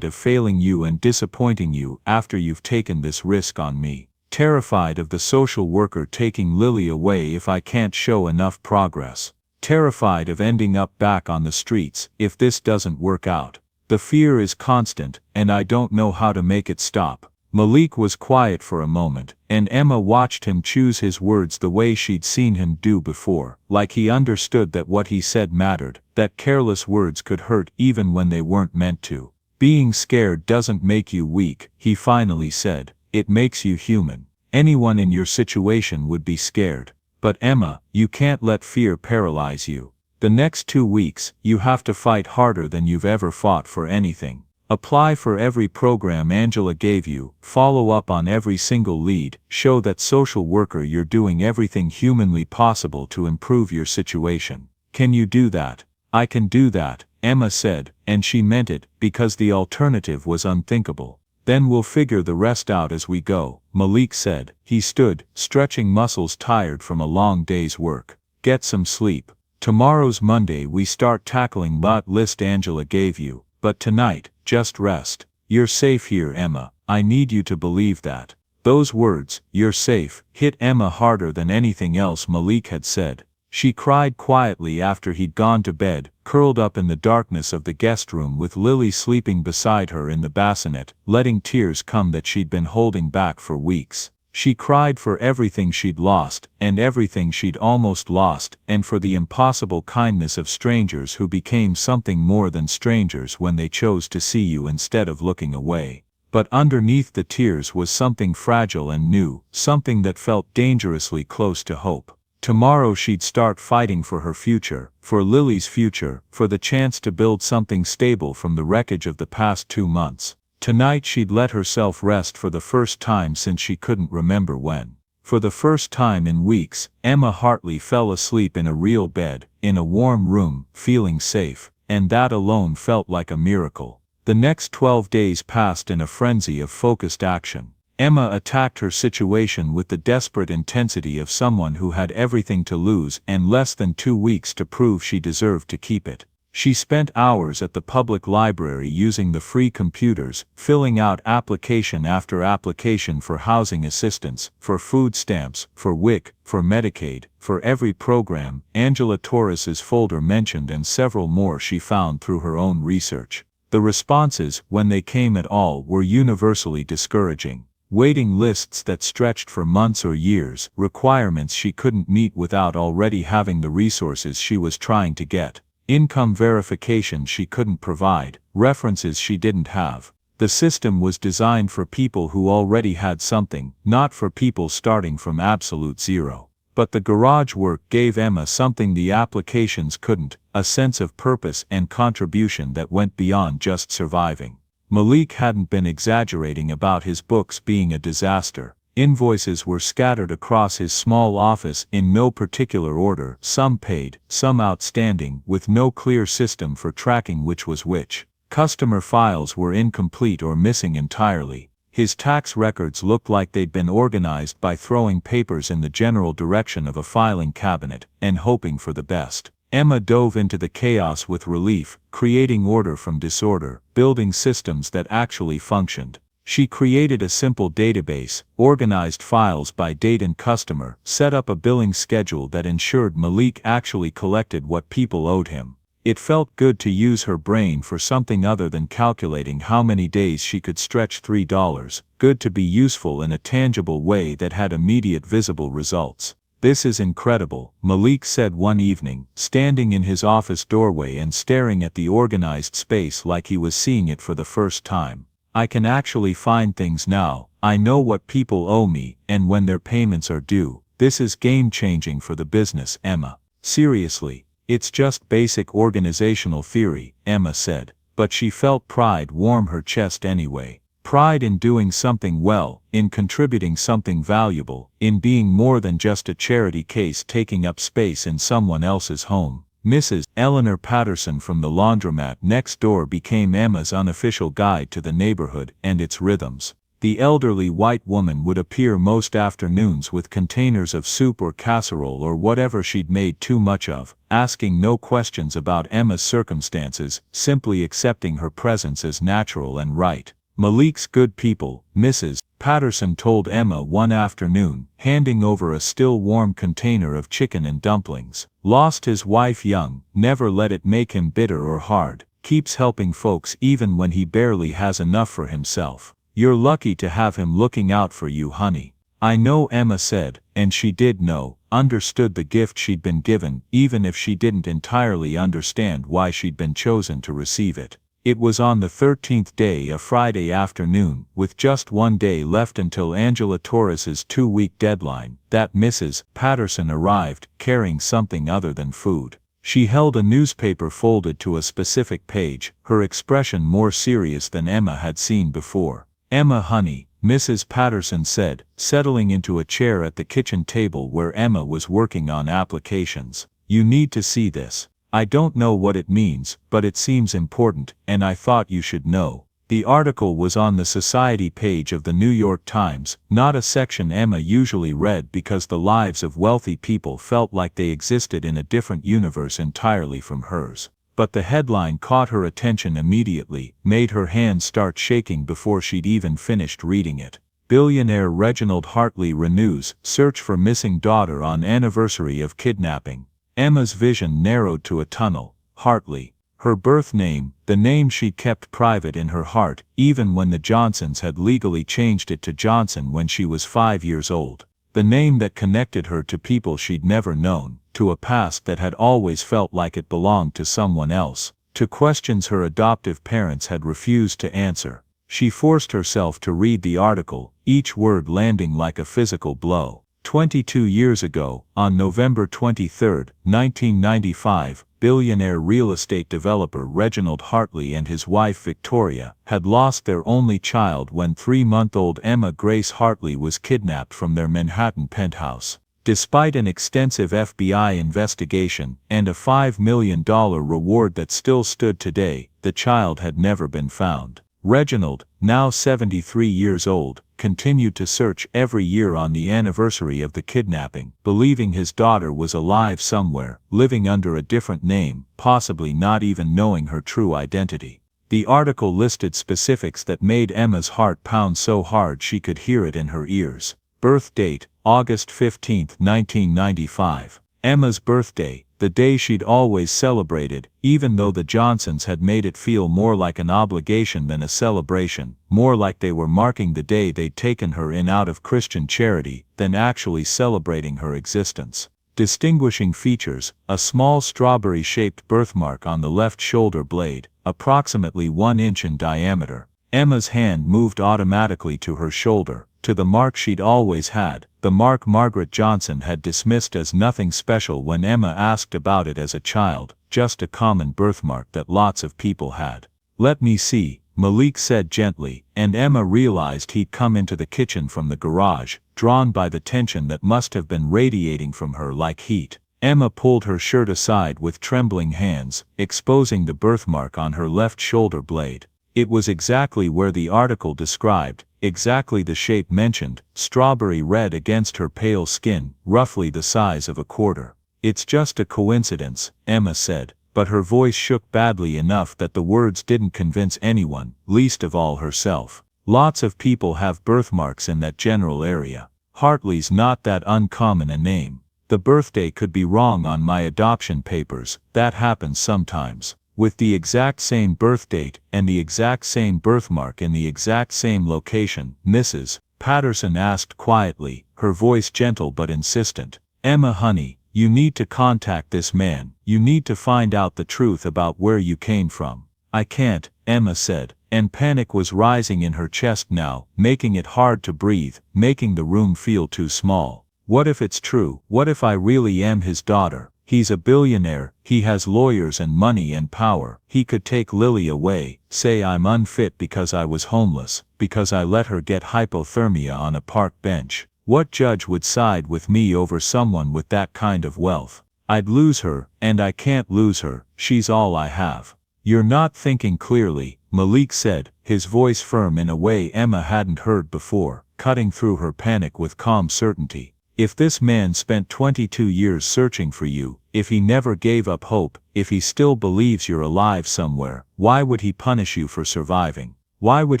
of failing you and disappointing you after you've taken this risk on me. Terrified of the social worker taking Lily away if I can't show enough progress. Terrified of ending up back on the streets if this doesn't work out. The fear is constant, and I don't know how to make it stop." Malik was quiet for a moment, and Emma watched him choose his words the way she'd seen him do before, like he understood that what he said mattered, that careless words could hurt even when they weren't meant to. "Being scared doesn't make you weak," he finally said. "It makes you human. Anyone in your situation would be scared. But Emma, you can't let fear paralyze you. The next 2 weeks, you have to fight harder than you've ever fought for anything. Apply for every program Angela gave you, follow up on every single lead, show that social worker you're doing everything humanly possible to improve your situation. Can you do that?" "I can do that," Emma said, and she meant it, because the alternative was unthinkable. "Then we'll figure the rest out as we go," Malik said. He stood, stretching muscles tired from a long day's work. "Get some sleep. Tomorrow's Monday, we start tackling that list Angela gave you. But tonight, just rest. You're safe here, Emma. I need you to believe that." Those words, "you're safe," hit Emma harder than anything else Malik had said. She cried quietly after he'd gone to bed, curled up in the darkness of the guest room with Lily sleeping beside her in the bassinet, letting tears come that she'd been holding back for weeks. She cried for everything she'd lost, and everything she'd almost lost, and for the impossible kindness of strangers who became something more than strangers when they chose to see you instead of looking away. But underneath the tears was something fragile and new, something that felt dangerously close to hope. Tomorrow she'd start fighting for her future, for Lily's future, for the chance to build something stable from the wreckage of the past 2 months. Tonight she'd let herself rest for the first time since she couldn't remember when. For the first time in weeks, Emma Hartley fell asleep in a real bed, in a warm room, feeling safe, and that alone felt like a miracle. The next 12 days passed in a frenzy of focused action. Emma attacked her situation with the desperate intensity of someone who had everything to lose and less than 2 weeks to prove she deserved to keep it. She spent hours at the public library using the free computers, filling out application after application for housing assistance, for food stamps, for WIC, for Medicaid, for every program Angela Torres's folder mentioned and several more she found through her own research. The responses, when they came at all, were universally discouraging. Waiting lists that stretched for months or years, requirements she couldn't meet without already having the resources she was trying to get. Income verification she couldn't provide, references she didn't have. The system was designed for people who already had something, not for people starting from absolute zero. But the garage work gave Emma something the applications couldn't, a sense of purpose and contribution that went beyond just surviving. Malik hadn't been exaggerating about his books being a disaster. Invoices were scattered across his small office in no particular order, some paid, some outstanding, with no clear system for tracking which was which. Customer files were incomplete or missing entirely. His tax records looked like they'd been organized by throwing papers in the general direction of a filing cabinet, and hoping for the best. Emma dove into the chaos with relief, creating order from disorder, building systems that actually functioned. She created a simple database, organized files by date and customer, set up a billing schedule that ensured Malik actually collected what people owed him. It felt good to use her brain for something other than calculating how many days she could stretch $3, good to be useful in a tangible way that had immediate visible results. "This is incredible," Malik said one evening, standing in his office doorway and staring at the organized space like he was seeing it for the first time. "I can actually find things now, I know what people owe me, and when their payments are due. This is game-changing for the business, Emma." "Seriously, it's just basic organizational theory," Emma said, but she felt pride warm her chest anyway. Pride in doing something well, in contributing something valuable, in being more than just a charity case taking up space in someone else's home. Mrs. Eleanor Patterson from the laundromat next door became Emma's unofficial guide to the neighborhood and its rhythms. The elderly white woman would appear most afternoons with containers of soup or casserole or whatever she'd made too much of, asking no questions about Emma's circumstances, simply accepting her presence as natural and right. "Malik's good people," Mrs. Patterson told Emma one afternoon, handing over a still warm container of chicken and dumplings. "Lost his wife young, never let it make him bitter or hard. keeps helping folks even when he barely has enough for himself. You're lucky to have him looking out for you, honey." "I know," Emma said, and she did know, understood the gift she'd been given, even if she didn't entirely understand why she'd been chosen to receive it. It was on the 13th day, a Friday afternoon, with just one day left until Angela Torres's 2-week deadline, that Mrs. Patterson arrived, carrying something other than food. She held a newspaper folded to a specific page, her expression more serious than Emma had seen before. "Emma, honey," Mrs. Patterson said, settling into a chair at the kitchen table where Emma was working on applications. "You need to see this. I don't know what it means, but it seems important, and I thought you should know." The article was on the society page of the New York Times, not a section Emma usually read because the lives of wealthy people felt like they existed in a different universe entirely from hers. But the headline caught her attention immediately, made her hands start shaking before she'd even finished reading it. "Billionaire Reginald Hartley renews search for missing daughter on anniversary of kidnapping." Emma's vision narrowed to a tunnel. Hartley. Her birth name, the name she'd kept private in her heart, even when the Johnsons had legally changed it to Johnson when she was 5 years old. The name that connected her to people she'd never known, to a past that had always felt like it belonged to someone else, to questions her adoptive parents had refused to answer. She forced herself to read the article, each word landing like a physical blow. 22 years ago, on November 23, 1995, billionaire real estate developer Reginald Hartley and his wife Victoria had lost their only child when 3-month-old Emma Grace Hartley was kidnapped from their Manhattan penthouse. Despite an extensive FBI investigation and a $5 million reward that still stood today, the child had never been found. Reginald, now 73 years old, continued to search every year on the anniversary of the kidnapping, believing his daughter was alive somewhere, living under a different name, possibly not even knowing her true identity. The article listed specifics that made Emma's heart pound so hard she could hear it in her ears. Birth date, August 15, 1995. Emma's birthday, the day she'd always celebrated, even though the Johnsons had made it feel more like an obligation than a celebration, more like they were marking the day they'd taken her in out of Christian charity, than actually celebrating her existence. Distinguishing features, a small strawberry-shaped birthmark on the left shoulder blade, approximately 1 inch in diameter. Emma's hand moved automatically to her shoulder, to the mark she'd always had, the mark Margaret Johnson had dismissed as nothing special when Emma asked about it as a child, just a common birthmark that lots of people had. "Let me see," Malik said gently, and Emma realized he'd come into the kitchen from the garage, drawn by the tension that must have been radiating from her like heat. Emma pulled her shirt aside with trembling hands, exposing the birthmark on her left shoulder blade. It was exactly where the article described, exactly the shape mentioned, strawberry red against her pale skin, roughly the size of a quarter. "It's just a coincidence," Emma said, but her voice shook badly enough that the words didn't convince anyone, least of all herself. "Lots of people have birthmarks in that general area. Hartley's not that uncommon a name. The birthday could be wrong on my adoption papers, that happens sometimes." With the exact same birth date and the exact same birthmark in the exact same location, Mrs. Patterson asked quietly, her voice gentle but insistent. "Emma, honey, you need to contact this man. You need to find out the truth about where you came from." "I can't," Emma said, and panic was rising in her chest now, making it hard to breathe, making the room feel too small. "What if it's true? What if I really am his daughter? He's a billionaire, he has lawyers and money and power. He could take Lily away, say I'm unfit because I was homeless, because I let her get hypothermia on a park bench. What judge would side with me over someone with that kind of wealth? I'd lose her, and I can't lose her, she's all I have." "You're not thinking clearly," Malik said, his voice firm in a way Emma hadn't heard before, cutting through her panic with calm certainty. "If this man spent 22 years searching for you, if he never gave up hope, if he still believes you're alive somewhere, why would he punish you for surviving? Why would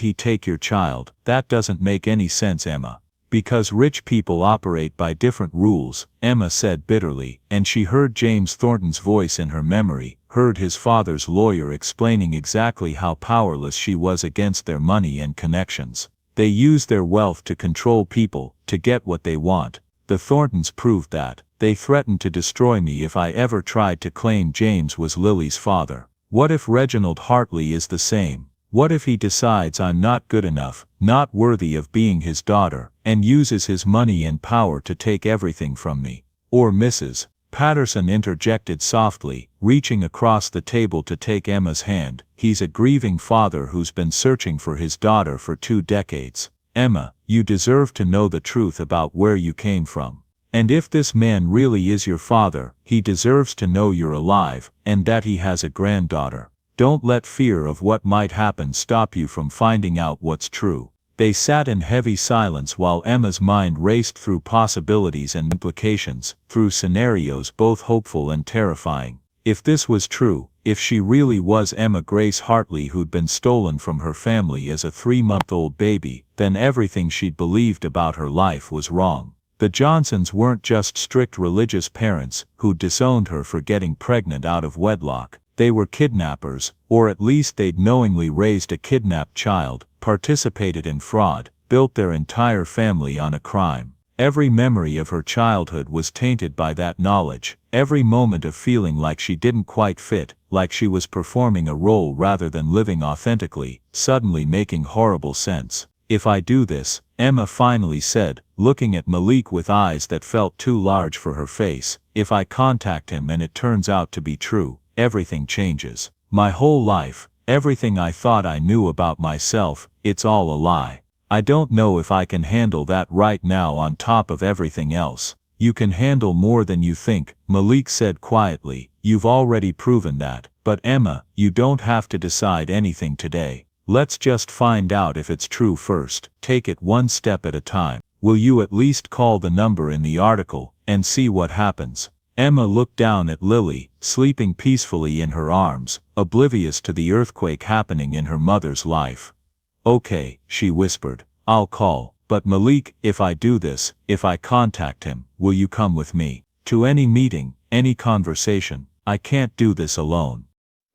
he take your child? That doesn't make any sense, Emma." Because rich people operate by different rules, Emma said bitterly, and she heard James Thornton's voice in her memory, heard his father's lawyer explaining exactly how powerless she was against their money and connections. They use their wealth to control people, to get what they want. The Thorntons proved that. They threatened to destroy me if I ever tried to claim James was Lily's father. What if Reginald Hartley is the same? What if he decides I'm not good enough, not worthy of being his daughter, and uses his money and power to take everything from me? Or Mrs. Patterson interjected softly, reaching across the table to take Emma's hand. He's a grieving father who's been searching for his daughter for 2 decades. Emma, you deserve to know the truth about where you came from. And if this man really is your father, he deserves to know you're alive, and that he has a granddaughter. Don't let fear of what might happen stop you from finding out what's true. They sat in heavy silence while Emma's mind raced through possibilities and implications, through scenarios both hopeful and terrifying. If this was true, if she really was Emma Grace Hartley who'd been stolen from her family as a 3-month-old baby, then everything she'd believed about her life was wrong. The Johnsons weren't just strict religious parents who'd disowned her for getting pregnant out of wedlock. They were kidnappers, or at least they'd knowingly raised a kidnapped child, participated in fraud, built their entire family on a crime. Every memory of her childhood was tainted by that knowledge, every moment of feeling like she didn't quite fit, like she was performing a role rather than living authentically, suddenly making horrible sense. If I do this, Emma finally said, looking at Malik with eyes that felt too large for her face, if I contact him and it turns out to be true, everything changes. My whole life, everything I thought I knew about myself, it's all a lie. I don't know if I can handle that right now on top of everything else. You can handle more than you think, Malik said quietly. You've already proven that. But Emma, you don't have to decide anything today. Let's just find out if it's true first. Take it one step at a time. Will you at least call the number in the article, and see what happens? Emma looked down at Lily, sleeping peacefully in her arms, oblivious to the earthquake happening in her mother's life. Okay, she whispered. I'll call. But Malik, if I do this, if I contact him, will you come with me? To any meeting, any conversation. I can't do this alone.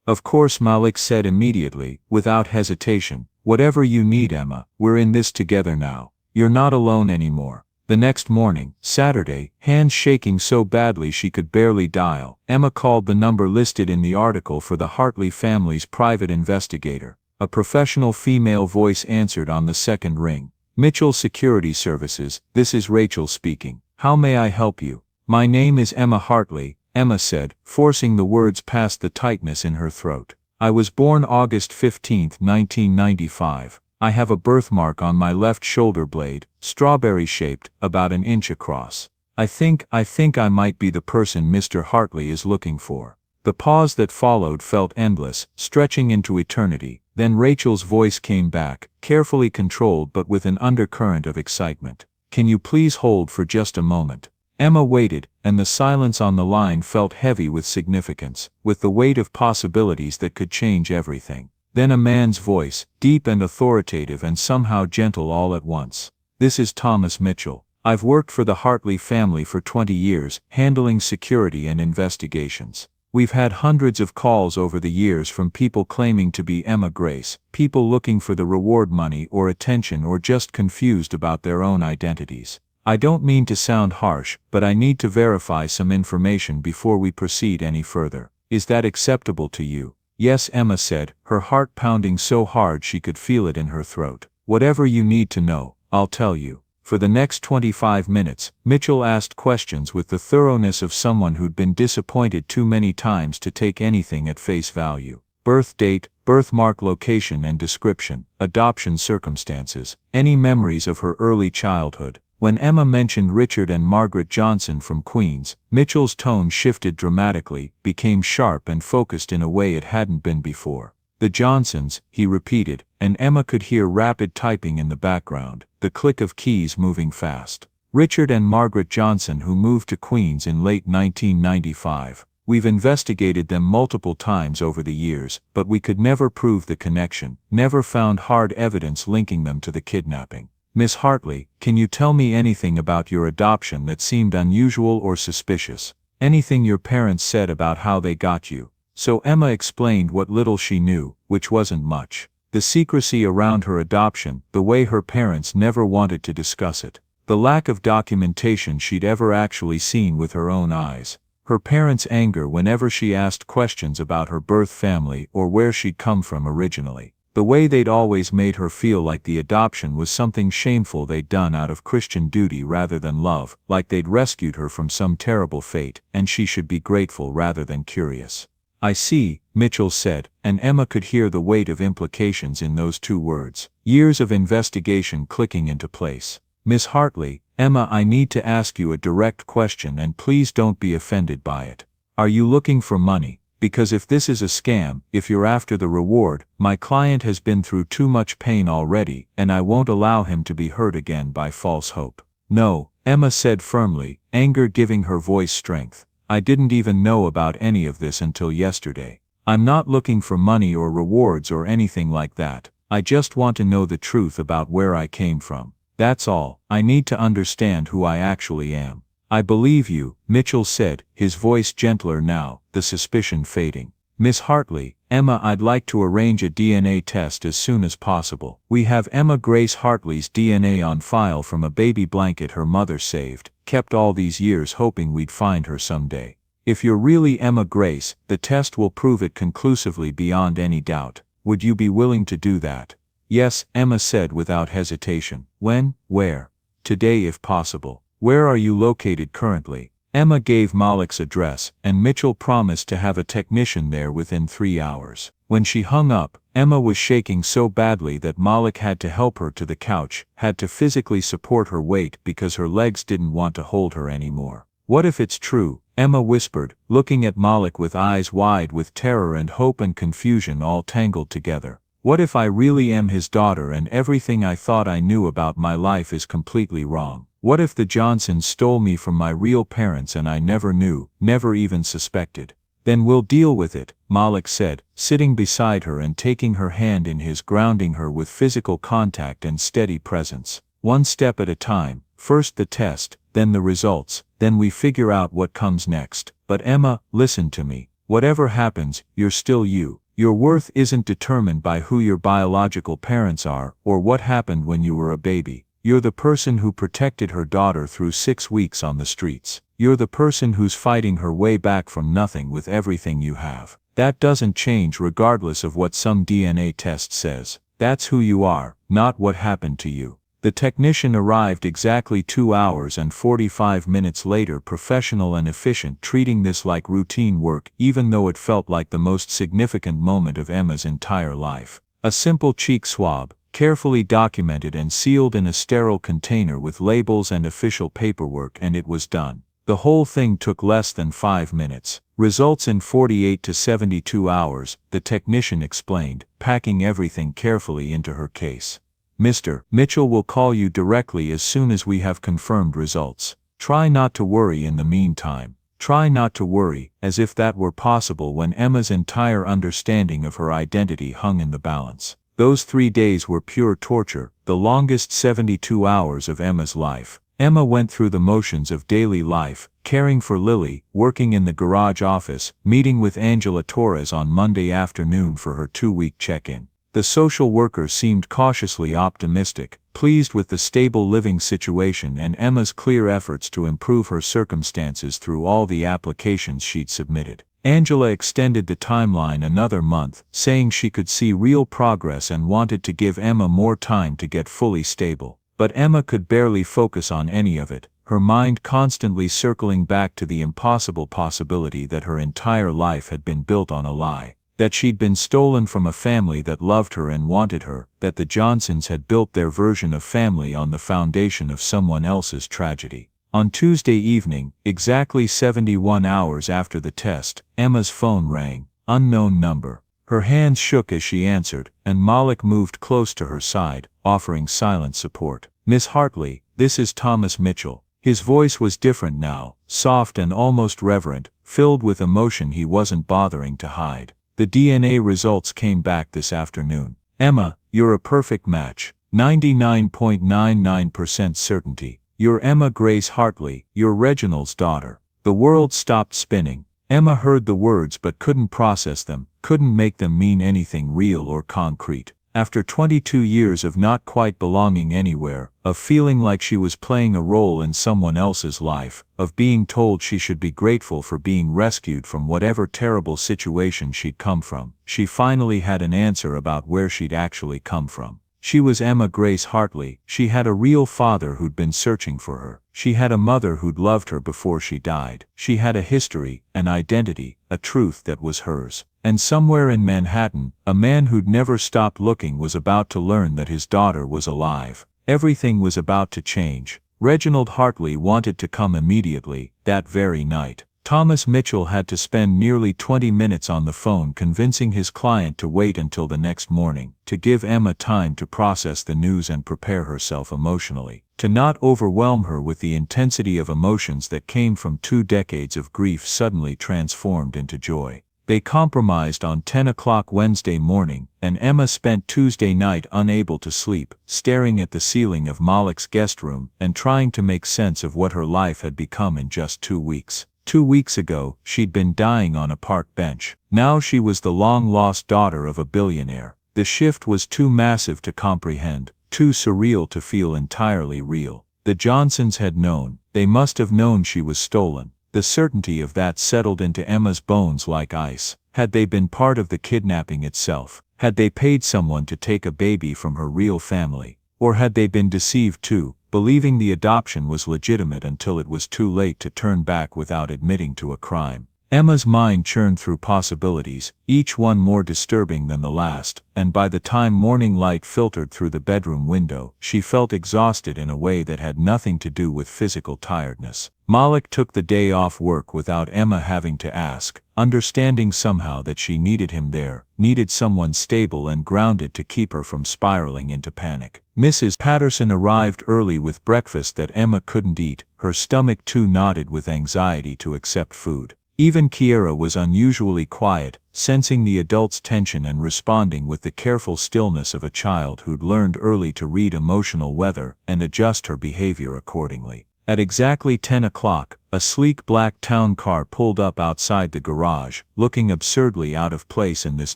Of course, Malik said immediately, without hesitation. Whatever you need, Emma, we're in this together now. You're not alone anymore. The next morning, Saturday, hands shaking so badly she could barely dial, Emma called the number listed in the article for the Hartley family's private investigator. A professional female voice answered on the second ring. Mitchell Security Services, this is Rachel speaking. How may I help you? My name is Emma Hartley, Emma said, forcing the words past the tightness in her throat. I was born August 15, 1995. I have a birthmark on my left shoulder blade, strawberry-shaped, about an inch across. I think I might be the person Mr. Hartley is looking for. The pause that followed felt endless, stretching into eternity. Then Rachel's voice came back, carefully controlled but with an undercurrent of excitement. Can you please hold for just a moment? Emma waited, and the silence on the line felt heavy with significance, with the weight of possibilities that could change everything. Then a man's voice, deep and authoritative and somehow gentle all at once. This is Thomas Mitchell. I've worked for the Hartley family for 20 years, handling security and investigations. We've had hundreds of calls over the years from people claiming to be Emma Grace, people looking for the reward money or attention or just confused about their own identities. I don't mean to sound harsh, but I need to verify some information before we proceed any further. Is that acceptable to you? Yes, Emma said, her heart pounding so hard she could feel it in her throat. Whatever you need to know, I'll tell you. For the next 25 minutes, Mitchell asked questions with the thoroughness of someone who'd been disappointed too many times to take anything at face value. Birth date, birthmark location and description, adoption circumstances, any memories of her early childhood. When Emma mentioned Richard and Margaret Johnson from Queens, Mitchell's tone shifted dramatically, became sharp and focused in a way it hadn't been before. The Johnsons, he repeated, and Emma could hear rapid typing in the background, the click of keys moving fast. Richard and Margaret Johnson, who moved to Queens in late 1995. We've investigated them multiple times over the years, but we could never prove the connection, never found hard evidence linking them to the kidnapping. Miss Hartley, can you tell me anything about your adoption that seemed unusual or suspicious? Anything your parents said about how they got you?" So Emma explained what little she knew, which wasn't much. The secrecy around her adoption, the way her parents never wanted to discuss it, the lack of documentation she'd ever actually seen with her own eyes, her parents' anger whenever she asked questions about her birth family or where she'd come from originally, the way they'd always made her feel like the adoption was something shameful they'd done out of Christian duty rather than love, like they'd rescued her from some terrible fate, and she should be grateful rather than curious. "I see," Mitchell said, and Emma could hear the weight of implications in those two words, years of investigation clicking into place. "Miss Hartley, Emma, I need to ask you a direct question and please don't be offended by it. Are you looking for money? Because if this is a scam, if you're after the reward, my client has been through too much pain already, and I won't allow him to be hurt again by false hope." "No," Emma said firmly, anger giving her voice strength. "I didn't even know about any of this until yesterday. I'm not looking for money or rewards or anything like that. I just want to know the truth about where I came from. That's all. I need to understand who I actually am." "I believe you," Mitchell said, his voice gentler now, the suspicion fading. "Miss Hartley, Emma, I'd like to arrange a DNA test as soon as possible. We have Emma Grace Hartley's DNA on file from a baby blanket her mother saved, kept all these years hoping we'd find her someday. If you're really Emma Grace, the test will prove it conclusively beyond any doubt. Would you be willing to do that?" "Yes," Emma said without hesitation. "When? Where?" "Today if possible." "Where are you located currently?" Emma gave Malik's address, and Mitchell promised to have a technician there within 3 hours. When she hung up, Emma was shaking so badly that Malik had to help her to the couch, had to physically support her weight because her legs didn't want to hold her anymore. "What if it's true?" Emma whispered, looking at Malik with eyes wide with terror and hope and confusion all tangled together. "What if I really am his daughter and everything I thought I knew about my life is completely wrong? What if the Johnsons stole me from my real parents and I never knew, never even suspected?" "Then we'll deal with it," Malik said, sitting beside her and taking her hand in his, grounding her with physical contact and steady presence. "One step at a time, first the test, then the results, then we figure out what comes next. But Emma, listen to me. Whatever happens, you're still you. Your worth isn't determined by who your biological parents are or what happened when you were a baby. You're the person who protected her daughter through 6 weeks on the streets. You're the person who's fighting her way back from nothing with everything you have. That doesn't change regardless of what some DNA test says. That's who you are, not what happened to you." The technician arrived exactly 2 hours and 45 minutes later, professional and efficient, treating this like routine work even though it felt like the most significant moment of Emma's entire life. A simple cheek swab, carefully documented and sealed in a sterile container with labels and official paperwork, and it was done. The whole thing took less than 5 minutes. Results in 48 to 72 hours, the technician explained, packing everything carefully into her case. "Mr. Mitchell will call you directly as soon as we have confirmed results. Try not to worry in the meantime. Try not to worry, as if that were possible when Emma's entire understanding of her identity hung in the balance. Those 3 days were pure torture, the longest 72 hours of Emma's life. Emma went through the motions of daily life, caring for Lily, working in the garage office, meeting with Angela Torres on Monday afternoon for her 2-week check-in. The social worker seemed cautiously optimistic, pleased with the stable living situation and Emma's clear efforts to improve her circumstances through all the applications she'd submitted. Angela extended the timeline another month, saying she could see real progress and wanted to give Emma more time to get fully stable. But Emma could barely focus on any of it, her mind constantly circling back to the impossible possibility that her entire life had been built on a lie. That she'd been stolen from a family that loved her and wanted her, that the Johnsons had built their version of family on the foundation of someone else's tragedy. On Tuesday evening, exactly 71 hours after the test, Emma's phone rang. Unknown number. Her hands shook as she answered, and Malik moved close to her side, offering silent support. "Miss Hartley, this is Thomas Mitchell." His voice was different now, soft and almost reverent, filled with emotion he wasn't bothering to hide. "The DNA results came back this afternoon. Emma, you're a perfect match. 99.99% certainty. You're Emma Grace Hartley, you're Reginald's daughter. The world stopped spinning. Emma heard the words but couldn't process them, couldn't make them mean anything real or concrete. After 22 years of not quite belonging anywhere, of feeling like she was playing a role in someone else's life, of being told she should be grateful for being rescued from whatever terrible situation she'd come from, she finally had an answer about where she'd actually come from. She was Emma Grace Hartley. She had a real father who'd been searching for her. She had a mother who'd loved her before she died. She had a history, an identity, a truth that was hers. And somewhere in Manhattan, a man who'd never stopped looking was about to learn that his daughter was alive. Everything was about to change. Reginald Hartley wanted to come immediately, that very night. Thomas Mitchell had to spend nearly 20 minutes on the phone convincing his client to wait until the next morning, to give Emma time to process the news and prepare herself emotionally, to not overwhelm her with the intensity of emotions that came from 2 decades of grief suddenly transformed into joy. They compromised on 10 o'clock Wednesday morning, and Emma spent Tuesday night unable to sleep, staring at the ceiling of Malik's guest room and trying to make sense of what her life had become in just 2 weeks. 2 weeks ago, she'd been dying on a park bench. Now she was the long-lost daughter of a billionaire. The shift was too massive to comprehend, too surreal to feel entirely real. The Johnsons had known. They must have known she was stolen. The certainty of that settled into Emma's bones like ice. Had they been part of the kidnapping itself? Had they paid someone to take a baby from her real family? Or had they been deceived too, believing the adoption was legitimate until it was too late to turn back without admitting to a crime? Emma's mind churned through possibilities, each one more disturbing than the last, and by the time morning light filtered through the bedroom window, she felt exhausted in a way that had nothing to do with physical tiredness. Malik took the day off work without Emma having to ask, understanding somehow that she needed him there, needed someone stable and grounded to keep her from spiraling into panic. Mrs. Patterson arrived early with breakfast that Emma couldn't eat, her stomach too knotted with anxiety to accept food. Even Kiera was unusually quiet, sensing the adult's tension and responding with the careful stillness of a child who'd learned early to read emotional weather and adjust her behavior accordingly. At exactly 10 o'clock, a sleek black town car pulled up outside the garage, looking absurdly out of place in this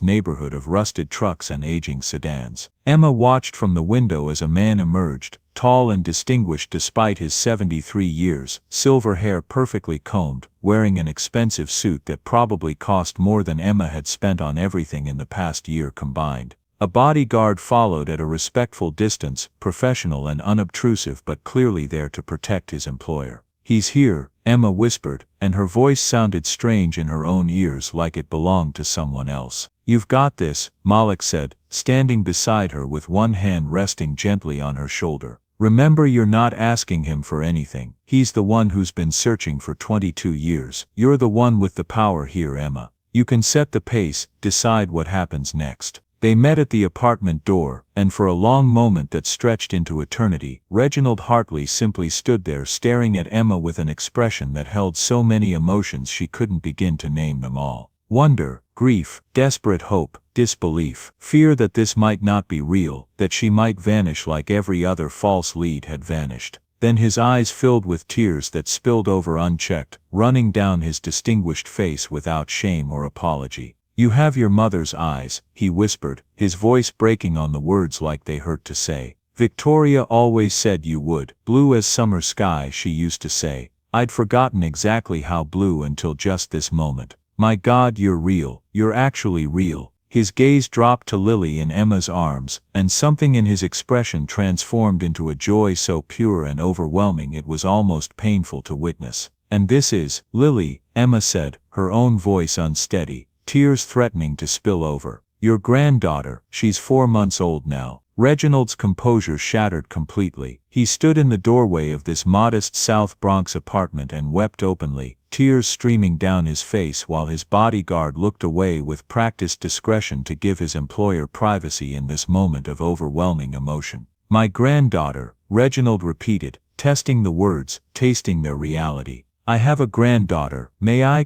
neighborhood of rusted trucks and aging sedans. Emma watched from the window as a man emerged, tall and distinguished despite his 73 years, silver hair perfectly combed, wearing an expensive suit that probably cost more than Emma had spent on everything in the past year combined. A bodyguard followed at a respectful distance, professional and unobtrusive but clearly there to protect his employer. "He's here," Emma whispered, and her voice sounded strange in her own ears like it belonged to someone else. "You've got this," Malik said, standing beside her with one hand resting gently on her shoulder. "Remember, you're not asking him for anything. He's the one who's been searching for 22 years. You're the one with the power here, Emma. You can set the pace, decide what happens next." They met at the apartment door, and for a long moment that stretched into eternity, Reginald Hartley simply stood there staring at Emma with an expression that held so many emotions she couldn't begin to name them all. Wonder, grief, desperate hope, disbelief, fear that this might not be real, that she might vanish like every other false lead had vanished. Then his eyes filled with tears that spilled over unchecked, running down his distinguished face without shame or apology. "You have your mother's eyes," he whispered, his voice breaking on the words like they hurt to say. "Victoria always said you would. Blue as summer sky," she used to say. "I'd forgotten exactly how blue until just this moment. My God, you're real. You're actually real." His gaze dropped to Lily in Emma's arms, and something in his expression transformed into a joy so pure and overwhelming it was almost painful to witness. "And this is Lily," Emma said, her own voice unsteady, tears threatening to spill over. "Your granddaughter. She's 4 months old now." Reginald's composure shattered completely. He stood in the doorway of this modest South Bronx apartment and wept openly, tears streaming down his face while his bodyguard looked away with practiced discretion to give his employer privacy in this moment of overwhelming emotion. "My granddaughter," Reginald repeated, testing the words, tasting their reality. "I have a granddaughter.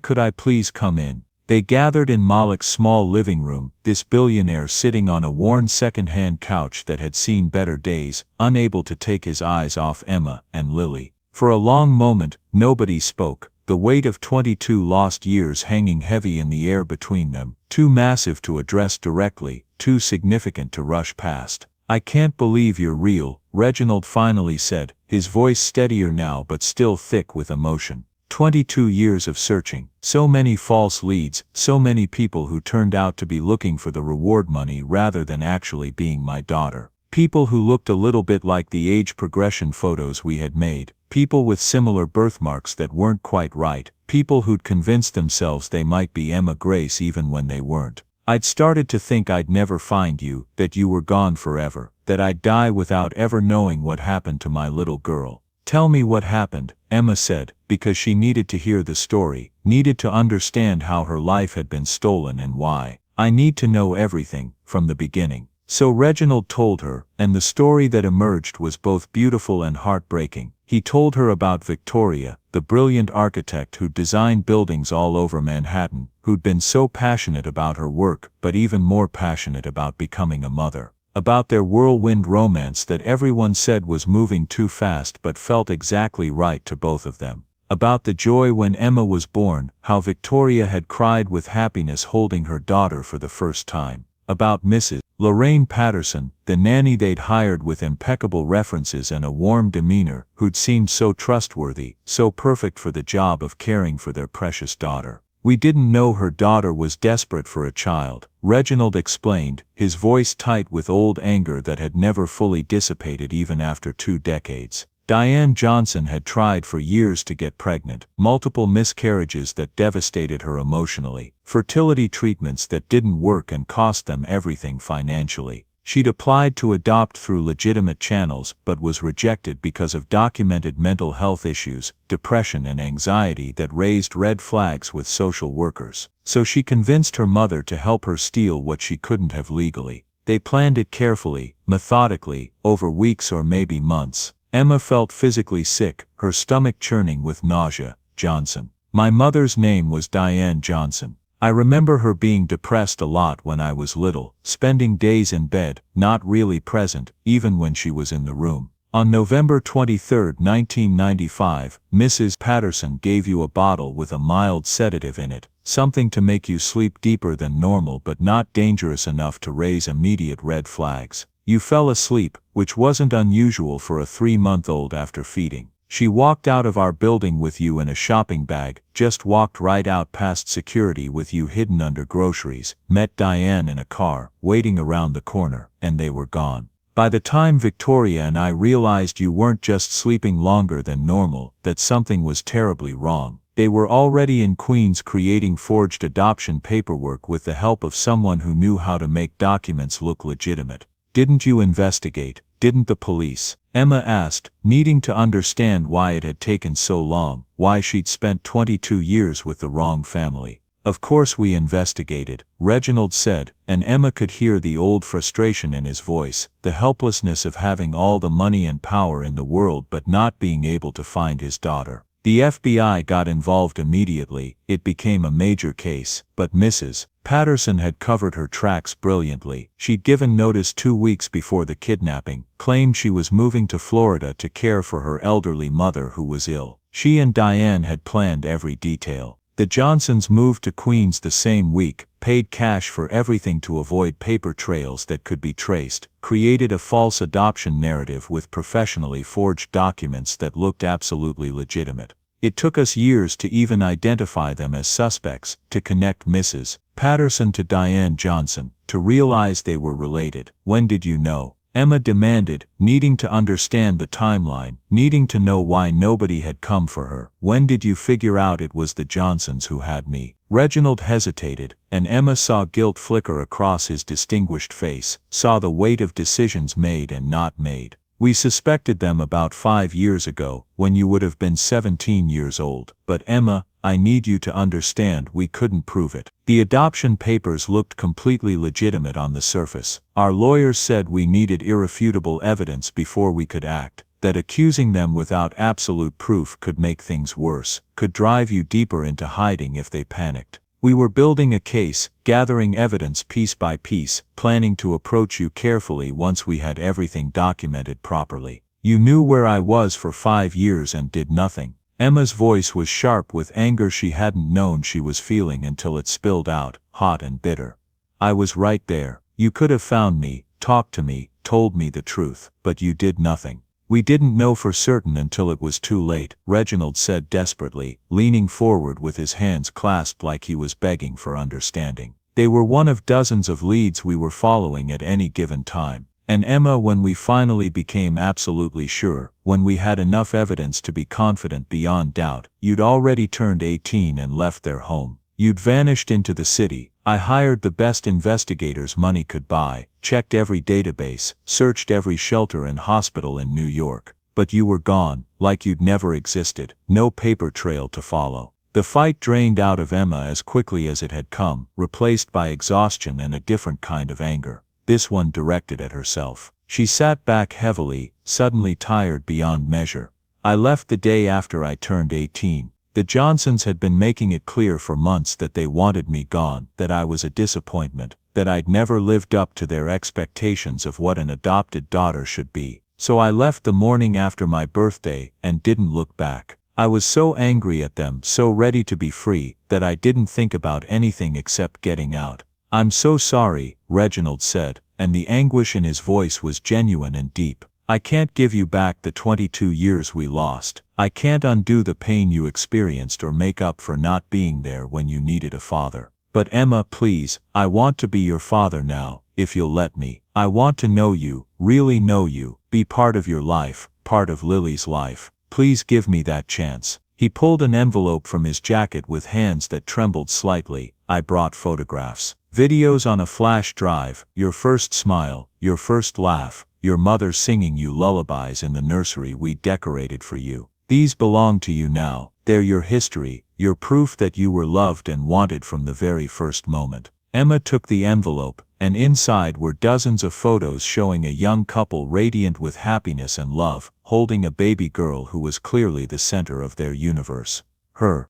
Could I please come in?" They gathered in Malik's small living room, this billionaire sitting on a worn second-hand couch that had seen better days, unable to take his eyes off Emma and Lily. For a long moment, nobody spoke, the weight of 22 lost years hanging heavy in the air between them, too massive to address directly, too significant to rush past. "I can't believe you're real," Reginald finally said, his voice steadier now but still thick with emotion. 22 years of searching, so many false leads, so many people who turned out to be looking for the reward money rather than actually being my daughter. People who looked a little bit like the age progression photos we had made, people with similar birthmarks that weren't quite right, people who'd convinced themselves they might be Emma Grace even when they weren't. I'd started to think I'd never find you, that you were gone forever, that I'd die without ever knowing what happened to my little girl. "Tell me what happened," Emma said, because she needed to hear the story, needed to understand how her life had been stolen and why. "I need to know everything, from the beginning." So Reginald told her, and the story that emerged was both beautiful and heartbreaking. He told her about Victoria, the brilliant architect who'd designed buildings all over Manhattan, who'd been so passionate about her work but even more passionate about becoming a mother. About their whirlwind romance that everyone said was moving too fast but felt exactly right to both of them. About the joy when Emma was born, how Victoria had cried with happiness holding her daughter for the first time. About Mrs. Lorraine Patterson, the nanny they'd hired with impeccable references and a warm demeanor, who'd seemed so trustworthy, so perfect for the job of caring for their precious daughter. "We didn't know her daughter was desperate for a child," Reginald explained, his voice tight with old anger that had never fully dissipated even after 2 decades. Diane Johnson had tried for years to get pregnant, multiple miscarriages that devastated her emotionally, fertility treatments that didn't work and cost them everything financially. She'd applied to adopt through legitimate channels but was rejected because of documented mental health issues, depression and anxiety that raised red flags with social workers. So she convinced her mother to help her steal what she couldn't have legally. They planned it carefully, methodically, over weeks or maybe months. Emma felt physically sick, her stomach churning with nausea. "Johnson. My mother's name was Diane Johnson. I remember her being depressed a lot when I was little, spending days in bed, not really present, even when she was in the room. On November 23, 1995, Mrs. Patterson gave you a bottle with a mild sedative in it, something to make you sleep deeper than normal but not dangerous enough to raise immediate red flags. You fell asleep, which wasn't unusual for a 3-month-old after feeding. She walked out of our building with you in a shopping bag, just walked right out past security with you hidden under groceries, met Diane in a car, waiting around the corner, and they were gone. By the time Victoria and I realized you weren't just sleeping longer than normal, that something was terribly wrong. They were already in Queens creating forged adoption paperwork with the help of someone who knew how to make documents look legitimate. Didn't you investigate? Didn't the police?" Emma asked, needing to understand why it had taken so long, why she'd spent 22 years with the wrong family. "Of course we investigated," Reginald said, and Emma could hear the old frustration in his voice, the helplessness of having all the money and power in the world but not being able to find his daughter. The FBI got involved immediately, it became a major case, but Mrs. Patterson had covered her tracks brilliantly. She'd given notice 2 weeks before the kidnapping, claimed she was moving to Florida to care for her elderly mother who was ill. She and Diane had planned every detail. The Johnsons moved to Queens the same week, paid cash for everything to avoid paper trails that could be traced, created a false adoption narrative with professionally forged documents that looked absolutely legitimate. It took us years to even identify them as suspects, to connect Mrs. Patterson to Diane Johnson, to realize they were related. "When did you know?" Emma demanded, needing to understand the timeline, needing to know why nobody had come for her. "When did you figure out it was the Johnsons who had me?" Reginald hesitated, and Emma saw guilt flicker across his distinguished face, saw the weight of decisions made and not made. "We suspected them about 5 years ago, when you would have been 17 years old. But Emma, I need you to understand we couldn't prove it. The adoption papers looked completely legitimate on the surface. Our lawyers said we needed irrefutable evidence before we could act, that accusing them without absolute proof could make things worse, could drive you deeper into hiding if they panicked. We were building a case, gathering evidence piece by piece, planning to approach you carefully once we had everything documented properly. You knew where I was for 5 years and did nothing." Emma's voice was sharp with anger she hadn't known she was feeling until it spilled out, hot and bitter. "I was right there. You could have found me, talked to me, told me the truth, but you did nothing." "We didn't know for certain until it was too late," Reginald said desperately, leaning forward with his hands clasped like he was begging for understanding. "They were one of dozens of leads we were following at any given time. And Emma, when we finally became absolutely sure, when we had enough evidence to be confident beyond doubt, you'd already turned 18 and left their home. You'd vanished into the city. I hired the best investigators money could buy, checked every database, searched every shelter and hospital in New York. But you were gone, like you'd never existed, no paper trail to follow." The fight drained out of Emma as quickly as it had come, replaced by exhaustion and a different kind of anger, this one directed at herself. She sat back heavily, suddenly tired beyond measure. "I left the day after I turned 18. The Johnsons had been making it clear for months that they wanted me gone, that I was a disappointment, that I'd never lived up to their expectations of what an adopted daughter should be. So I left the morning after my birthday and didn't look back. I was so angry at them, so ready to be free, that I didn't think about anything except getting out." "I'm so sorry," Reginald said, and the anguish in his voice was genuine and deep. "I can't give you back the 22 years we lost. I can't undo the pain you experienced or make up for not being there when you needed a father. But Emma, please, I want to be your father now, if you'll let me. I want to know you, really know you, be part of your life, part of Lily's life. Please give me that chance." He pulled an envelope from his jacket with hands that trembled slightly. "I brought photographs. Videos on a flash drive, your first smile, your first laugh, your mother singing you lullabies in the nursery we decorated for you. These belong to you now. They're your history, your proof that you were loved and wanted from the very first moment." Emma took the envelope, and inside were dozens of photos showing a young couple radiant with happiness and love, holding a baby girl who was clearly the center of their universe.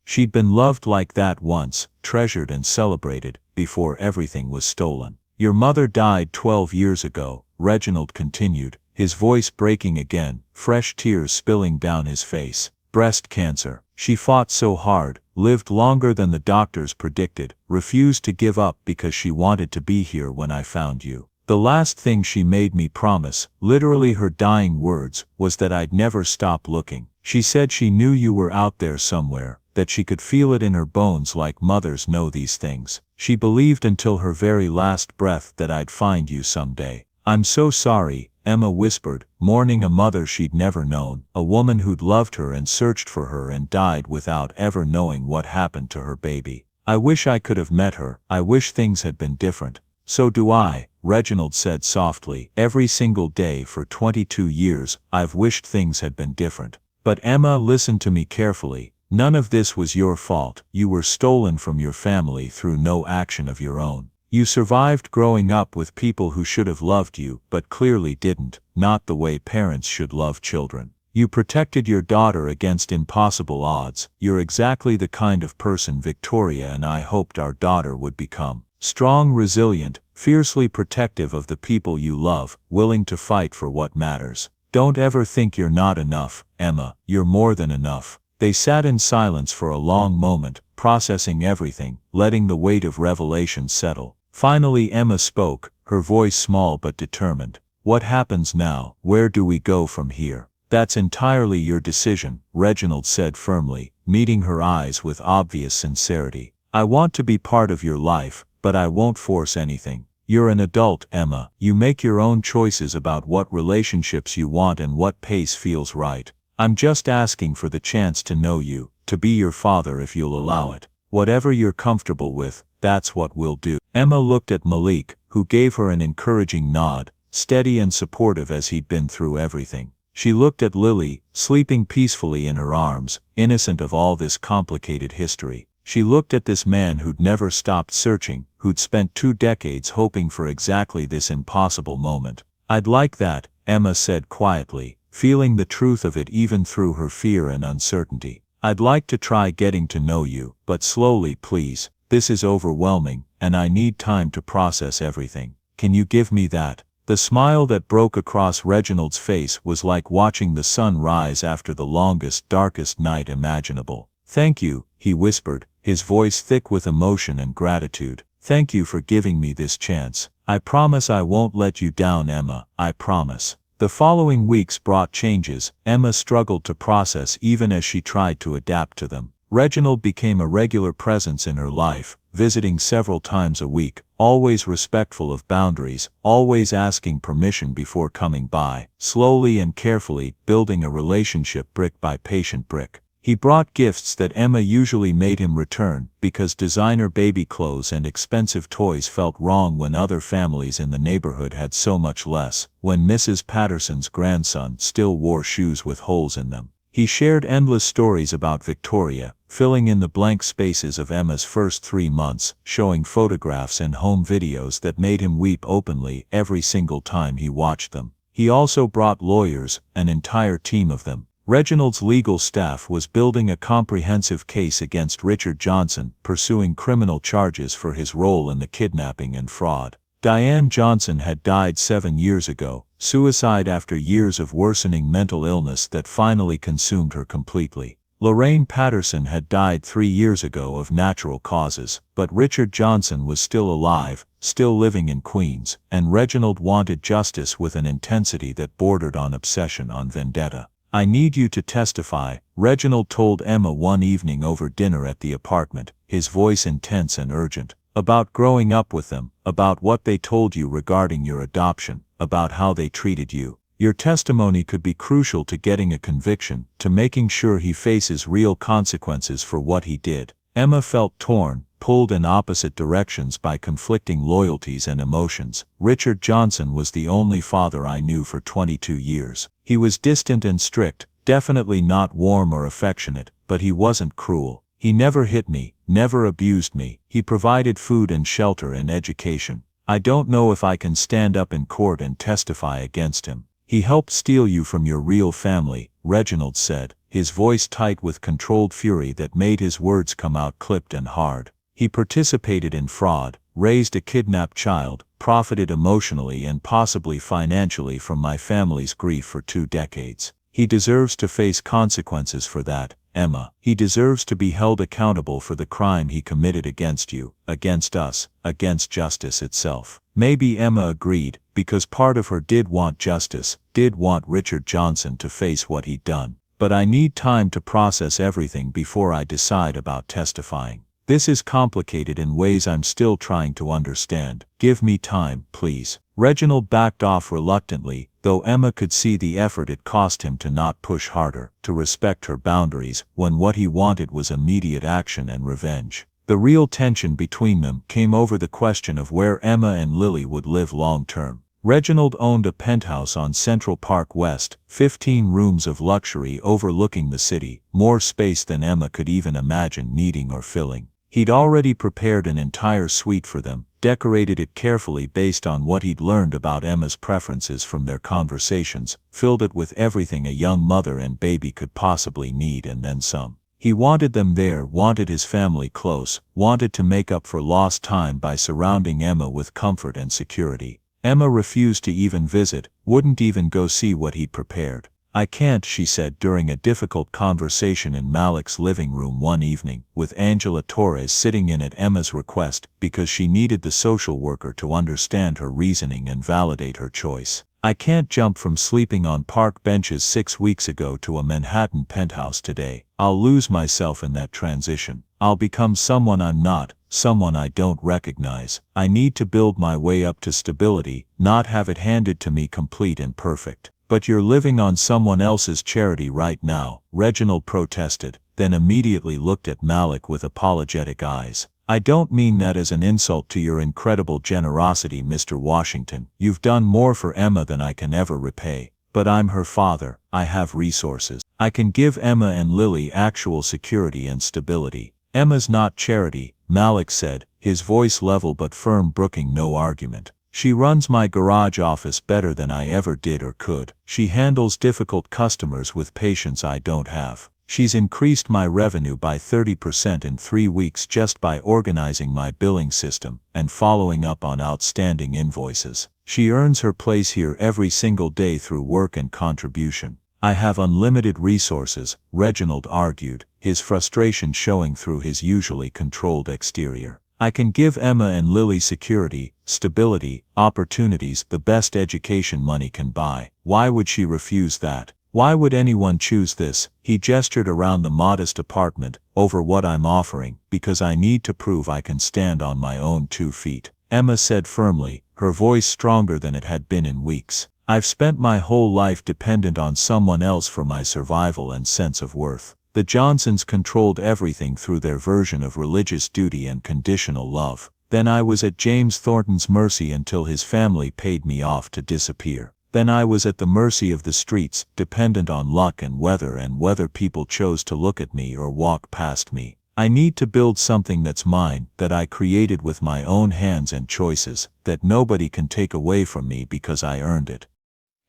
She'd been loved like that once, treasured and celebrated, before everything was stolen. "Your mother died 12 years ago," Reginald continued, his voice breaking again, fresh tears spilling down his face. "Breast cancer. She fought so hard, lived longer than the doctors predicted, refused to give up because she wanted to be here when I found you. The last thing she made me promise, literally her dying words, was that I'd never stop looking. She said she knew you were out there somewhere, that she could feel it in her bones like mothers know these things. She believed until her very last breath that I'd find you someday. I'm so sorry," Emma whispered, mourning a mother she'd never known, a woman who'd loved her and searched for her and died without ever knowing what happened to her baby. "I wish I could have met her. I wish things had been different." "So do I," Reginald said softly. "Every single day for 22 years, I've wished things had been different. But Emma, listen to me carefully. None of this was your fault. You were stolen from your family through no action of your own. You survived growing up with people who should have loved you, but clearly didn't, not the way parents should love children. You protected your daughter against impossible odds. You're exactly the kind of person Victoria and I hoped our daughter would become. Strong, resilient, fiercely protective of the people you love, willing to fight for what matters. Don't ever think you're not enough, Emma. You're more than enough." They sat in silence for a long moment, processing everything, letting the weight of revelation settle. Finally Emma spoke, her voice small but determined. "What happens now? Where do we go from here?" "That's entirely your decision," Reginald said firmly, meeting her eyes with obvious sincerity. "I want to be part of your life, but I won't force anything. You're an adult, Emma. You make your own choices about what relationships you want and what pace feels right. I'm just asking for the chance to know you, to be your father if you'll allow it. Whatever you're comfortable with, that's what we'll do." Emma looked at Malik, who gave her an encouraging nod, steady and supportive as he'd been through everything. She looked at Lily, sleeping peacefully in her arms, innocent of all this complicated history. She looked at this man who'd never stopped searching, who'd spent 2 decades hoping for exactly this impossible moment. "I'd like that," Emma said quietly, feeling the truth of it even through her fear and uncertainty. "I'd like to try getting to know you, but slowly please. This is overwhelming, and I need time to process everything. Can you give me that? The smile that broke across Reginald's face was like watching the sun rise after the longest, darkest night imaginable. Thank you, he whispered, his voice thick with emotion and gratitude. Thank you for giving me this chance. I promise I won't let you down, Emma, I promise. The following weeks brought changes Emma struggled to process even as she tried to adapt to them. Reginald became a regular presence in her life, visiting several times a week, always respectful of boundaries, always asking permission before coming by, slowly and carefully building a relationship brick by patient brick. He brought gifts that Emma usually made him return, because designer baby clothes and expensive toys felt wrong when other families in the neighborhood had so much less, when Mrs. Patterson's grandson still wore shoes with holes in them. He shared endless stories about Victoria, filling in the blank spaces of Emma's first 3 months, showing photographs and home videos that made him weep openly every single time he watched them. He also brought lawyers, an entire team of them. Reginald's legal staff was building a comprehensive case against Richard Johnson, pursuing criminal charges for his role in the kidnapping and fraud. Diane Johnson had died 7 years ago, suicide after years of worsening mental illness that finally consumed her completely. Lorraine Patterson had died 3 years ago of natural causes, but Richard Johnson was still alive, still living in Queens, and Reginald wanted justice with an intensity that bordered on obsession, on vendetta. I need you to testify, Reginald told Emma one evening over dinner at the apartment, his voice intense and urgent. About growing up with them, about what they told you regarding your adoption, about how they treated you. Your testimony could be crucial to getting a conviction, to making sure he faces real consequences for what he did. Emma felt torn, pulled in opposite directions by conflicting loyalties and emotions. Richard Johnson was the only father I knew for 22 years. He was distant and strict, definitely not warm or affectionate, but he wasn't cruel. He never hit me, never abused me. He provided food and shelter and education. I don't know if I can stand up in court and testify against him. He helped steal you from your real family, Reginald said, his voice tight with controlled fury that made his words come out clipped and hard. He participated in fraud, raised a kidnapped child, profited emotionally and possibly financially from my family's grief for 2 decades. He deserves to face consequences for that, Emma. He deserves to be held accountable for the crime he committed against you, against us, against justice itself. Maybe Emma agreed, because part of her did want justice, did want Richard Johnson to face what he'd done. But I need time to process everything before I decide about testifying. This is complicated in ways I'm still trying to understand. Give me time, please. Reginald backed off reluctantly, though Emma could see the effort it cost him to not push harder, to respect her boundaries, when what he wanted was immediate action and revenge. The real tension between them came over the question of where Emma and Lily would live long-term. Reginald owned a penthouse on Central Park West, 15 rooms of luxury overlooking the city, more space than Emma could even imagine needing or filling. He'd already prepared an entire suite for them, decorated it carefully based on what he'd learned about Emma's preferences from their conversations, filled it with everything a young mother and baby could possibly need and then some. He wanted them there, wanted his family close, wanted to make up for lost time by surrounding Emma with comfort and security. Emma refused to even visit, wouldn't even go see what he'd prepared. I can't, she said during a difficult conversation in Malik's living room one evening, with Angela Torres sitting in at Emma's request, because she needed the social worker to understand her reasoning and validate her choice. I can't jump from sleeping on park benches 6 weeks ago to a Manhattan penthouse today. I'll lose myself in that transition. I'll become someone I'm not, someone I don't recognize. I need to build my way up to stability, not have it handed to me complete and perfect. But you're living on someone else's charity right now, Reginald protested, then immediately looked at Malik with apologetic eyes. I don't mean that as an insult to your incredible generosity, Mr. Washington. You've done more for Emma than I can ever repay. But I'm her father, I have resources. I can give Emma and Lily actual security and stability. Emma's not charity, Malik said, his voice level but firm, brooking no argument. She runs my garage office better than I ever did or could. She handles difficult customers with patience I don't have. She's increased my revenue by 30% in 3 weeks just by organizing my billing system and following up on outstanding invoices. She earns her place here every single day through work and contribution. I have unlimited resources, Reginald argued, his frustration showing through his usually controlled exterior. I can give Emma and Lily security, stability, opportunities, the best education money can buy. Why would she refuse that? Why would anyone choose this? He gestured around the modest apartment, over what I'm offering, because I need to prove I can stand on my own 2 feet. Emma said firmly, her voice stronger than it had been in weeks. I've spent my whole life dependent on someone else for my survival and sense of worth. The Johnsons controlled everything through their version of religious duty and conditional love. Then I was at James Thornton's mercy until his family paid me off to disappear. Then I was at the mercy of the streets, dependent on luck and whether people chose to look at me or walk past me. I need to build something that's mine, that I created with my own hands and choices, that nobody can take away from me because I earned it.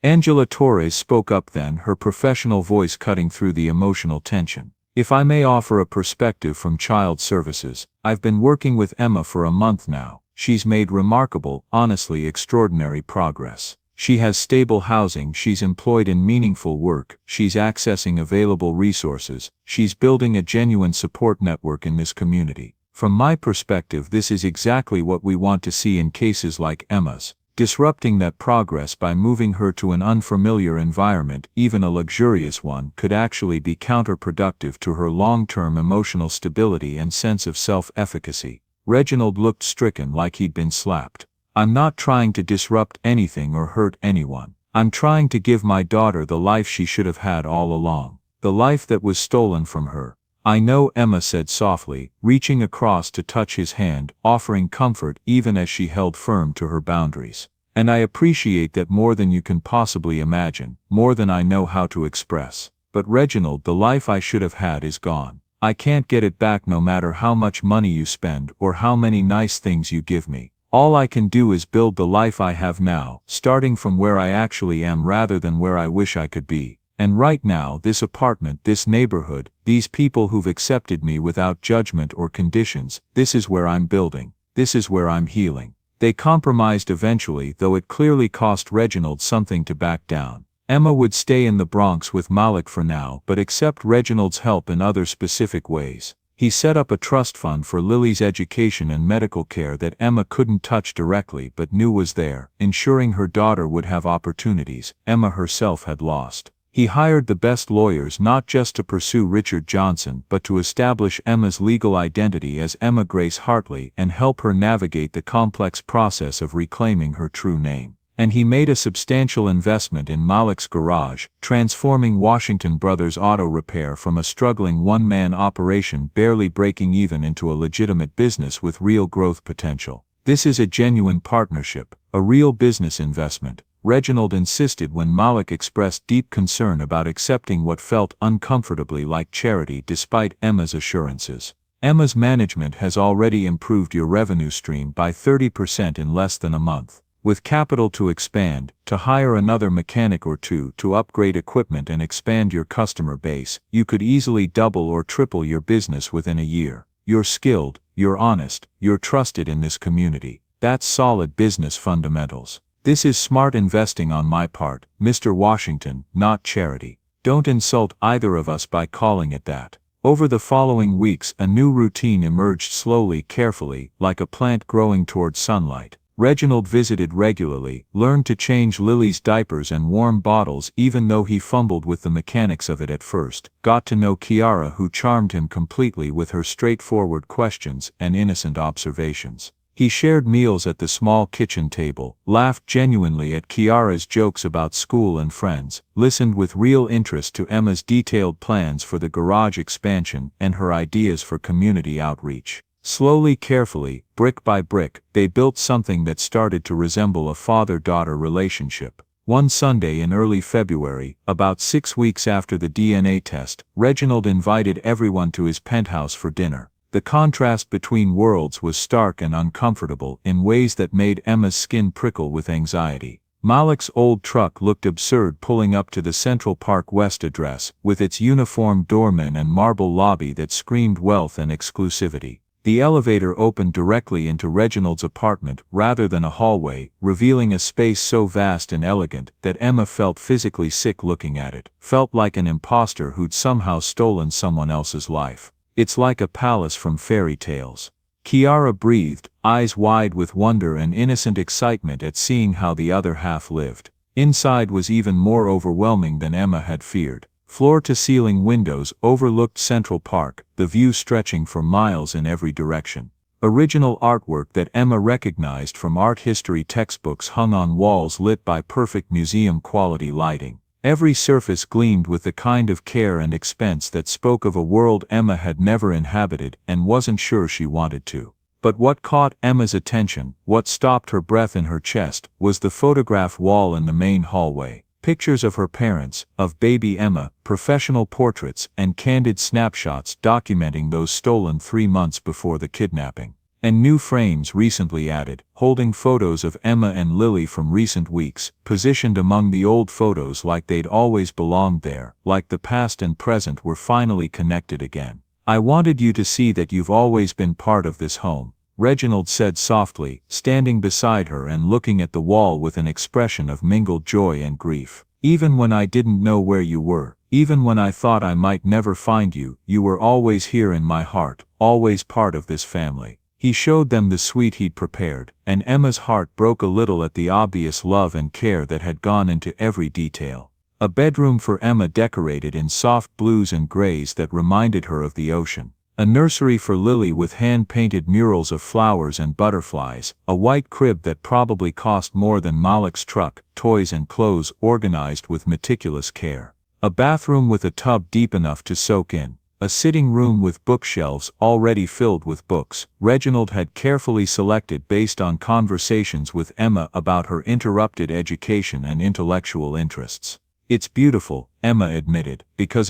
Angela Torres spoke up then, her professional voice cutting through the emotional tension. If I may offer a perspective from Child Services, I've been working with Emma for a month now. She's made remarkable, honestly extraordinary progress. She has stable housing, she's employed in meaningful work, she's accessing available resources, she's building a genuine support network in this community. From my perspective, this is exactly what we want to see in cases like Emma's. Disrupting that progress by moving her to an unfamiliar environment, even a luxurious one, could actually be counterproductive to her long-term emotional stability and sense of self-efficacy. Reginald looked stricken, like he'd been slapped. I'm not trying to disrupt anything or hurt anyone. I'm trying to give my daughter the life she should have had all along. The life that was stolen from her. I know, Emma said softly, reaching across to touch his hand, offering comfort even as she held firm to her boundaries. And I appreciate that more than you can possibly imagine, more than I know how to express. But Reginald, the life I should have had is gone. I can't get it back no matter how much money you spend or how many nice things you give me. All I can do is build the life I have now, starting from where I actually am rather than where I wish I could be. And right now, this apartment, this neighborhood, these people who've accepted me without judgment or conditions, this is where I'm building. This is where I'm healing. They compromised eventually, though it clearly cost Reginald something to back down. Emma would stay in the Bronx with Malik for now, but accept Reginald's help in other specific ways. He set up a trust fund for Lily's education and medical care that Emma couldn't touch directly but knew was there, ensuring her daughter would have opportunities Emma herself had lost. He hired the best lawyers not just to pursue Richard Johnson but to establish Emma's legal identity as Emma Grace Hartley and help her navigate the complex process of reclaiming her true name. And he made a substantial investment in Malik's garage, transforming Washington Brothers Auto Repair from a struggling one-man operation barely breaking even into a legitimate business with real growth potential. This is a genuine partnership, a real business investment, Reginald insisted when Malik expressed deep concern about accepting what felt uncomfortably like charity despite Emma's assurances. Emma's management has already improved your revenue stream by 30% in less than a month. With capital to expand, to hire another mechanic or two to upgrade equipment and expand your customer base, you could easily double or triple your business within a year. You're skilled, you're honest, you're trusted in this community. That's solid business fundamentals. This is smart investing on my part, Mr. Washington, not charity. Don't insult either of us by calling it that. Over the following weeks, a new routine emerged slowly, carefully, like a plant growing toward sunlight. Reginald visited regularly, learned to change Lily's diapers and warm bottles even though he fumbled with the mechanics of it at first, got to know Kiara, who charmed him completely with her straightforward questions and innocent observations. He shared meals at the small kitchen table, laughed genuinely at Kiara's jokes about school and friends, listened with real interest to Emma's detailed plans for the garage expansion and her ideas for community outreach. Slowly, carefully, brick by brick, they built something that started to resemble a father-daughter relationship. One Sunday in early February, about 6 weeks after the DNA test, Reginald invited everyone to his penthouse for dinner. The contrast between worlds was stark and uncomfortable in ways that made Emma's skin prickle with anxiety. Malik's old truck looked absurd pulling up to the Central Park West address, with its uniformed doorman and marble lobby that screamed wealth and exclusivity. The elevator opened directly into Reginald's apartment rather than a hallway, revealing a space so vast and elegant that Emma felt physically sick looking at it, felt like an imposter who'd somehow stolen someone else's life. It's like a palace from fairy tales. Kiara breathed, eyes wide with wonder and innocent excitement at seeing how the other half lived. Inside was even more overwhelming than Emma had feared. Floor-to-ceiling windows overlooked Central Park, the view stretching for miles in every direction. Original artwork that Emma recognized from art history textbooks hung on walls lit by perfect museum-quality lighting. Every surface gleamed with the kind of care and expense that spoke of a world Emma had never inhabited and wasn't sure she wanted to. But what caught Emma's attention, what stopped her breath in her chest, was the photograph wall in the main hallway. Pictures of her parents, of baby Emma, professional portraits, and candid snapshots documenting those stolen 3 months before the kidnapping. And new frames recently added, holding photos of Emma and Lily from recent weeks, positioned among the old photos like they'd always belonged there, like the past and present were finally connected again. "I wanted you to see that you've always been part of this home," Reginald said softly, standing beside her and looking at the wall with an expression of mingled joy and grief. "Even when I didn't know where you were, even when I thought I might never find you, you were always here in my heart, always part of this family." He showed them the suite he'd prepared, and Emma's heart broke a little at the obvious love and care that had gone into every detail. A bedroom for Emma decorated in soft blues and grays that reminded her of the ocean. A nursery for Lily with hand-painted murals of flowers and butterflies, a white crib that probably cost more than Malik's truck, toys and clothes organized with meticulous care. A bathroom with a tub deep enough to soak in. A sitting room with bookshelves already filled with books Reginald had carefully selected based on conversations with Emma about her interrupted education and intellectual interests. "It's beautiful," Emma admitted, because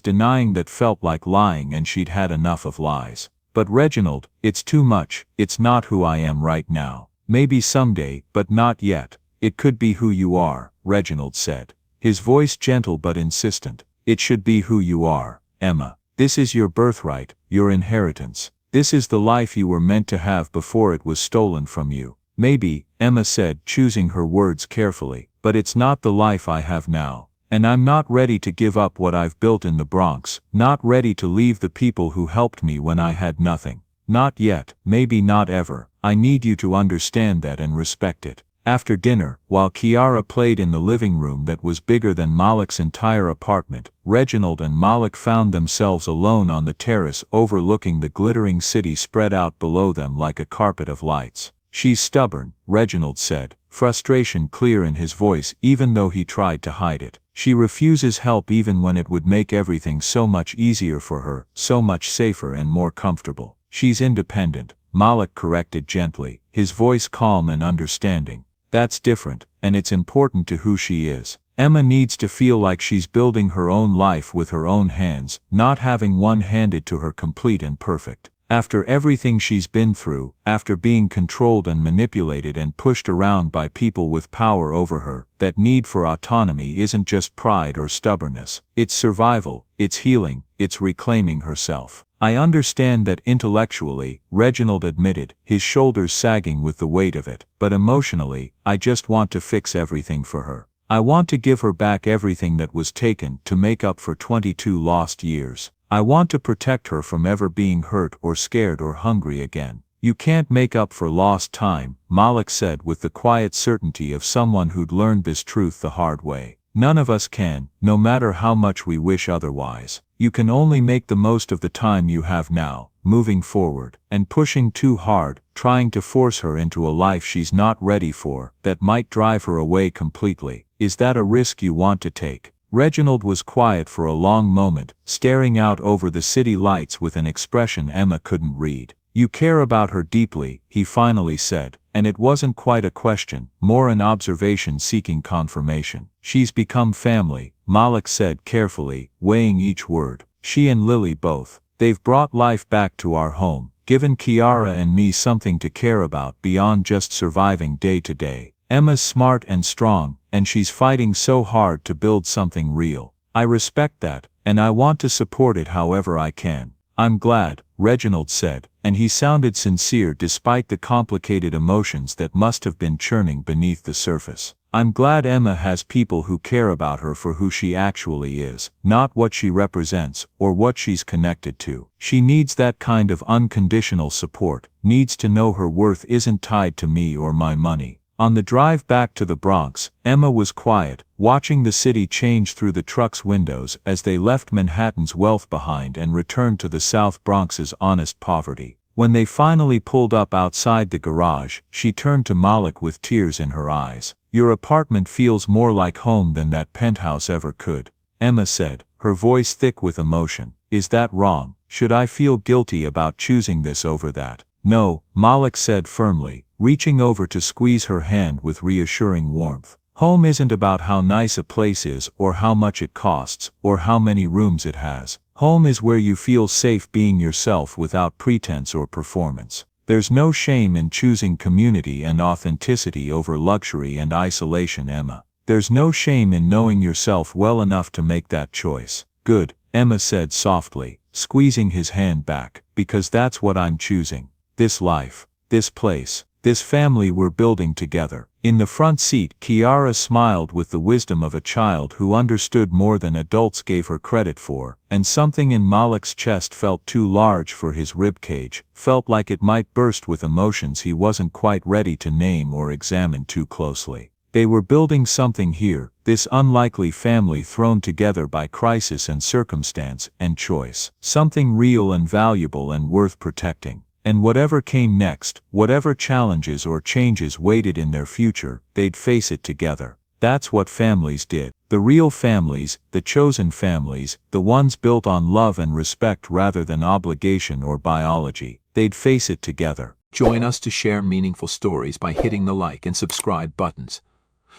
denying that felt like lying and she'd had enough of lies. "But Reginald, it's too much, it's not who I am right now. Maybe someday, but not yet." "It could be who you are," Reginald said, his voice gentle but insistent. "It should be who you are, Emma. This is your birthright, your inheritance. This is the life you were meant to have before it was stolen from you." "Maybe," Emma said, choosing her words carefully, "but it's not the life I have now. And I'm not ready to give up what I've built in the Bronx, not ready to leave the people who helped me when I had nothing. Not yet, maybe not ever. I need you to understand that and respect it." After dinner, while Kiara played in the living room that was bigger than Malik's entire apartment, Reginald and Malik found themselves alone on the terrace overlooking the glittering city spread out below them like a carpet of lights. "She's stubborn," Reginald said, frustration clear in his voice even though he tried to hide it. "She refuses help even when it would make everything so much easier for her, so much safer and more comfortable." "She's independent," Malik corrected gently, his voice calm and understanding. "That's different, and it's important to who she is. Emma needs to feel like she's building her own life with her own hands, not having one handed to her complete and perfect. After everything she's been through, after being controlled and manipulated and pushed around by people with power over her, that need for autonomy isn't just pride or stubbornness. It's survival, it's healing, it's reclaiming herself." "I understand that intellectually," Reginald admitted, his shoulders sagging with the weight of it, "but emotionally, I just want to fix everything for her. I want to give her back everything that was taken to make up for 22 lost years. I want to protect her from ever being hurt or scared or hungry again." "You can't make up for lost time," Malik said with the quiet certainty of someone who'd learned this truth the hard way. "None of us can, no matter how much we wish otherwise. You can only make the most of the time you have now, moving forward, and pushing too hard, trying to force her into a life she's not ready for, that might drive her away completely. Is that a risk you want to take?" Reginald was quiet for a long moment, staring out over the city lights with an expression Emma couldn't read. "You care about her deeply," he finally said, and it wasn't quite a question, more an observation seeking confirmation. "She's become family," Malik said carefully, weighing each word. "She and Lily both. They've brought life back to our home, given Kiara and me something to care about beyond just surviving day to day. Emma's smart and strong, and she's fighting so hard to build something real. I respect that, and I want to support it however I can. I'm glad, Reginald said, and he sounded sincere despite the complicated emotions that must have been churning beneath the surface. I'm glad Emma has people who care about her for who she actually is, not what she represents or what she's connected to. She needs that kind of unconditional support, needs to know her worth isn't tied to me or my money. On the drive back to the Bronx, Emma was quiet, watching the city change through the truck's windows as they left Manhattan's wealth behind and returned to the South Bronx's honest poverty. When they finally pulled up outside the garage, she turned to Malik with tears in her eyes. "Your apartment feels more like home than that penthouse ever could," Emma said, her voice thick with emotion. "Is that wrong? Should I feel guilty about choosing this over that?" "No," Malik said firmly, reaching over to squeeze her hand with reassuring warmth. "Home isn't about how nice a place is or how much it costs or how many rooms it has. Home is where you feel safe being yourself without pretense or performance. There's no shame in choosing community and authenticity over luxury and isolation, Emma. There's no shame in knowing yourself well enough to make that choice." "Good," Emma said softly, squeezing his hand back, "because that's what I'm choosing. This life, this place, this family we're building together." In the front seat, Kiara smiled with the wisdom of a child who understood more than adults gave her credit for, and something in Malik's chest felt too large for his ribcage, felt like it might burst with emotions he wasn't quite ready to name or examine too closely. They were building something here, this unlikely family thrown together by crisis and circumstance and choice, something real and valuable and worth protecting. And whatever came next, whatever challenges or changes waited in their future, they'd face it together. That's what families did. The real families, the chosen families, the ones built on love and respect rather than obligation or biology, they'd face it together. Join us to share meaningful stories by hitting the like and subscribe buttons.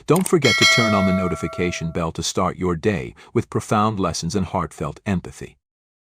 Don't forget to turn on the notification bell to start your day with profound lessons and heartfelt empathy.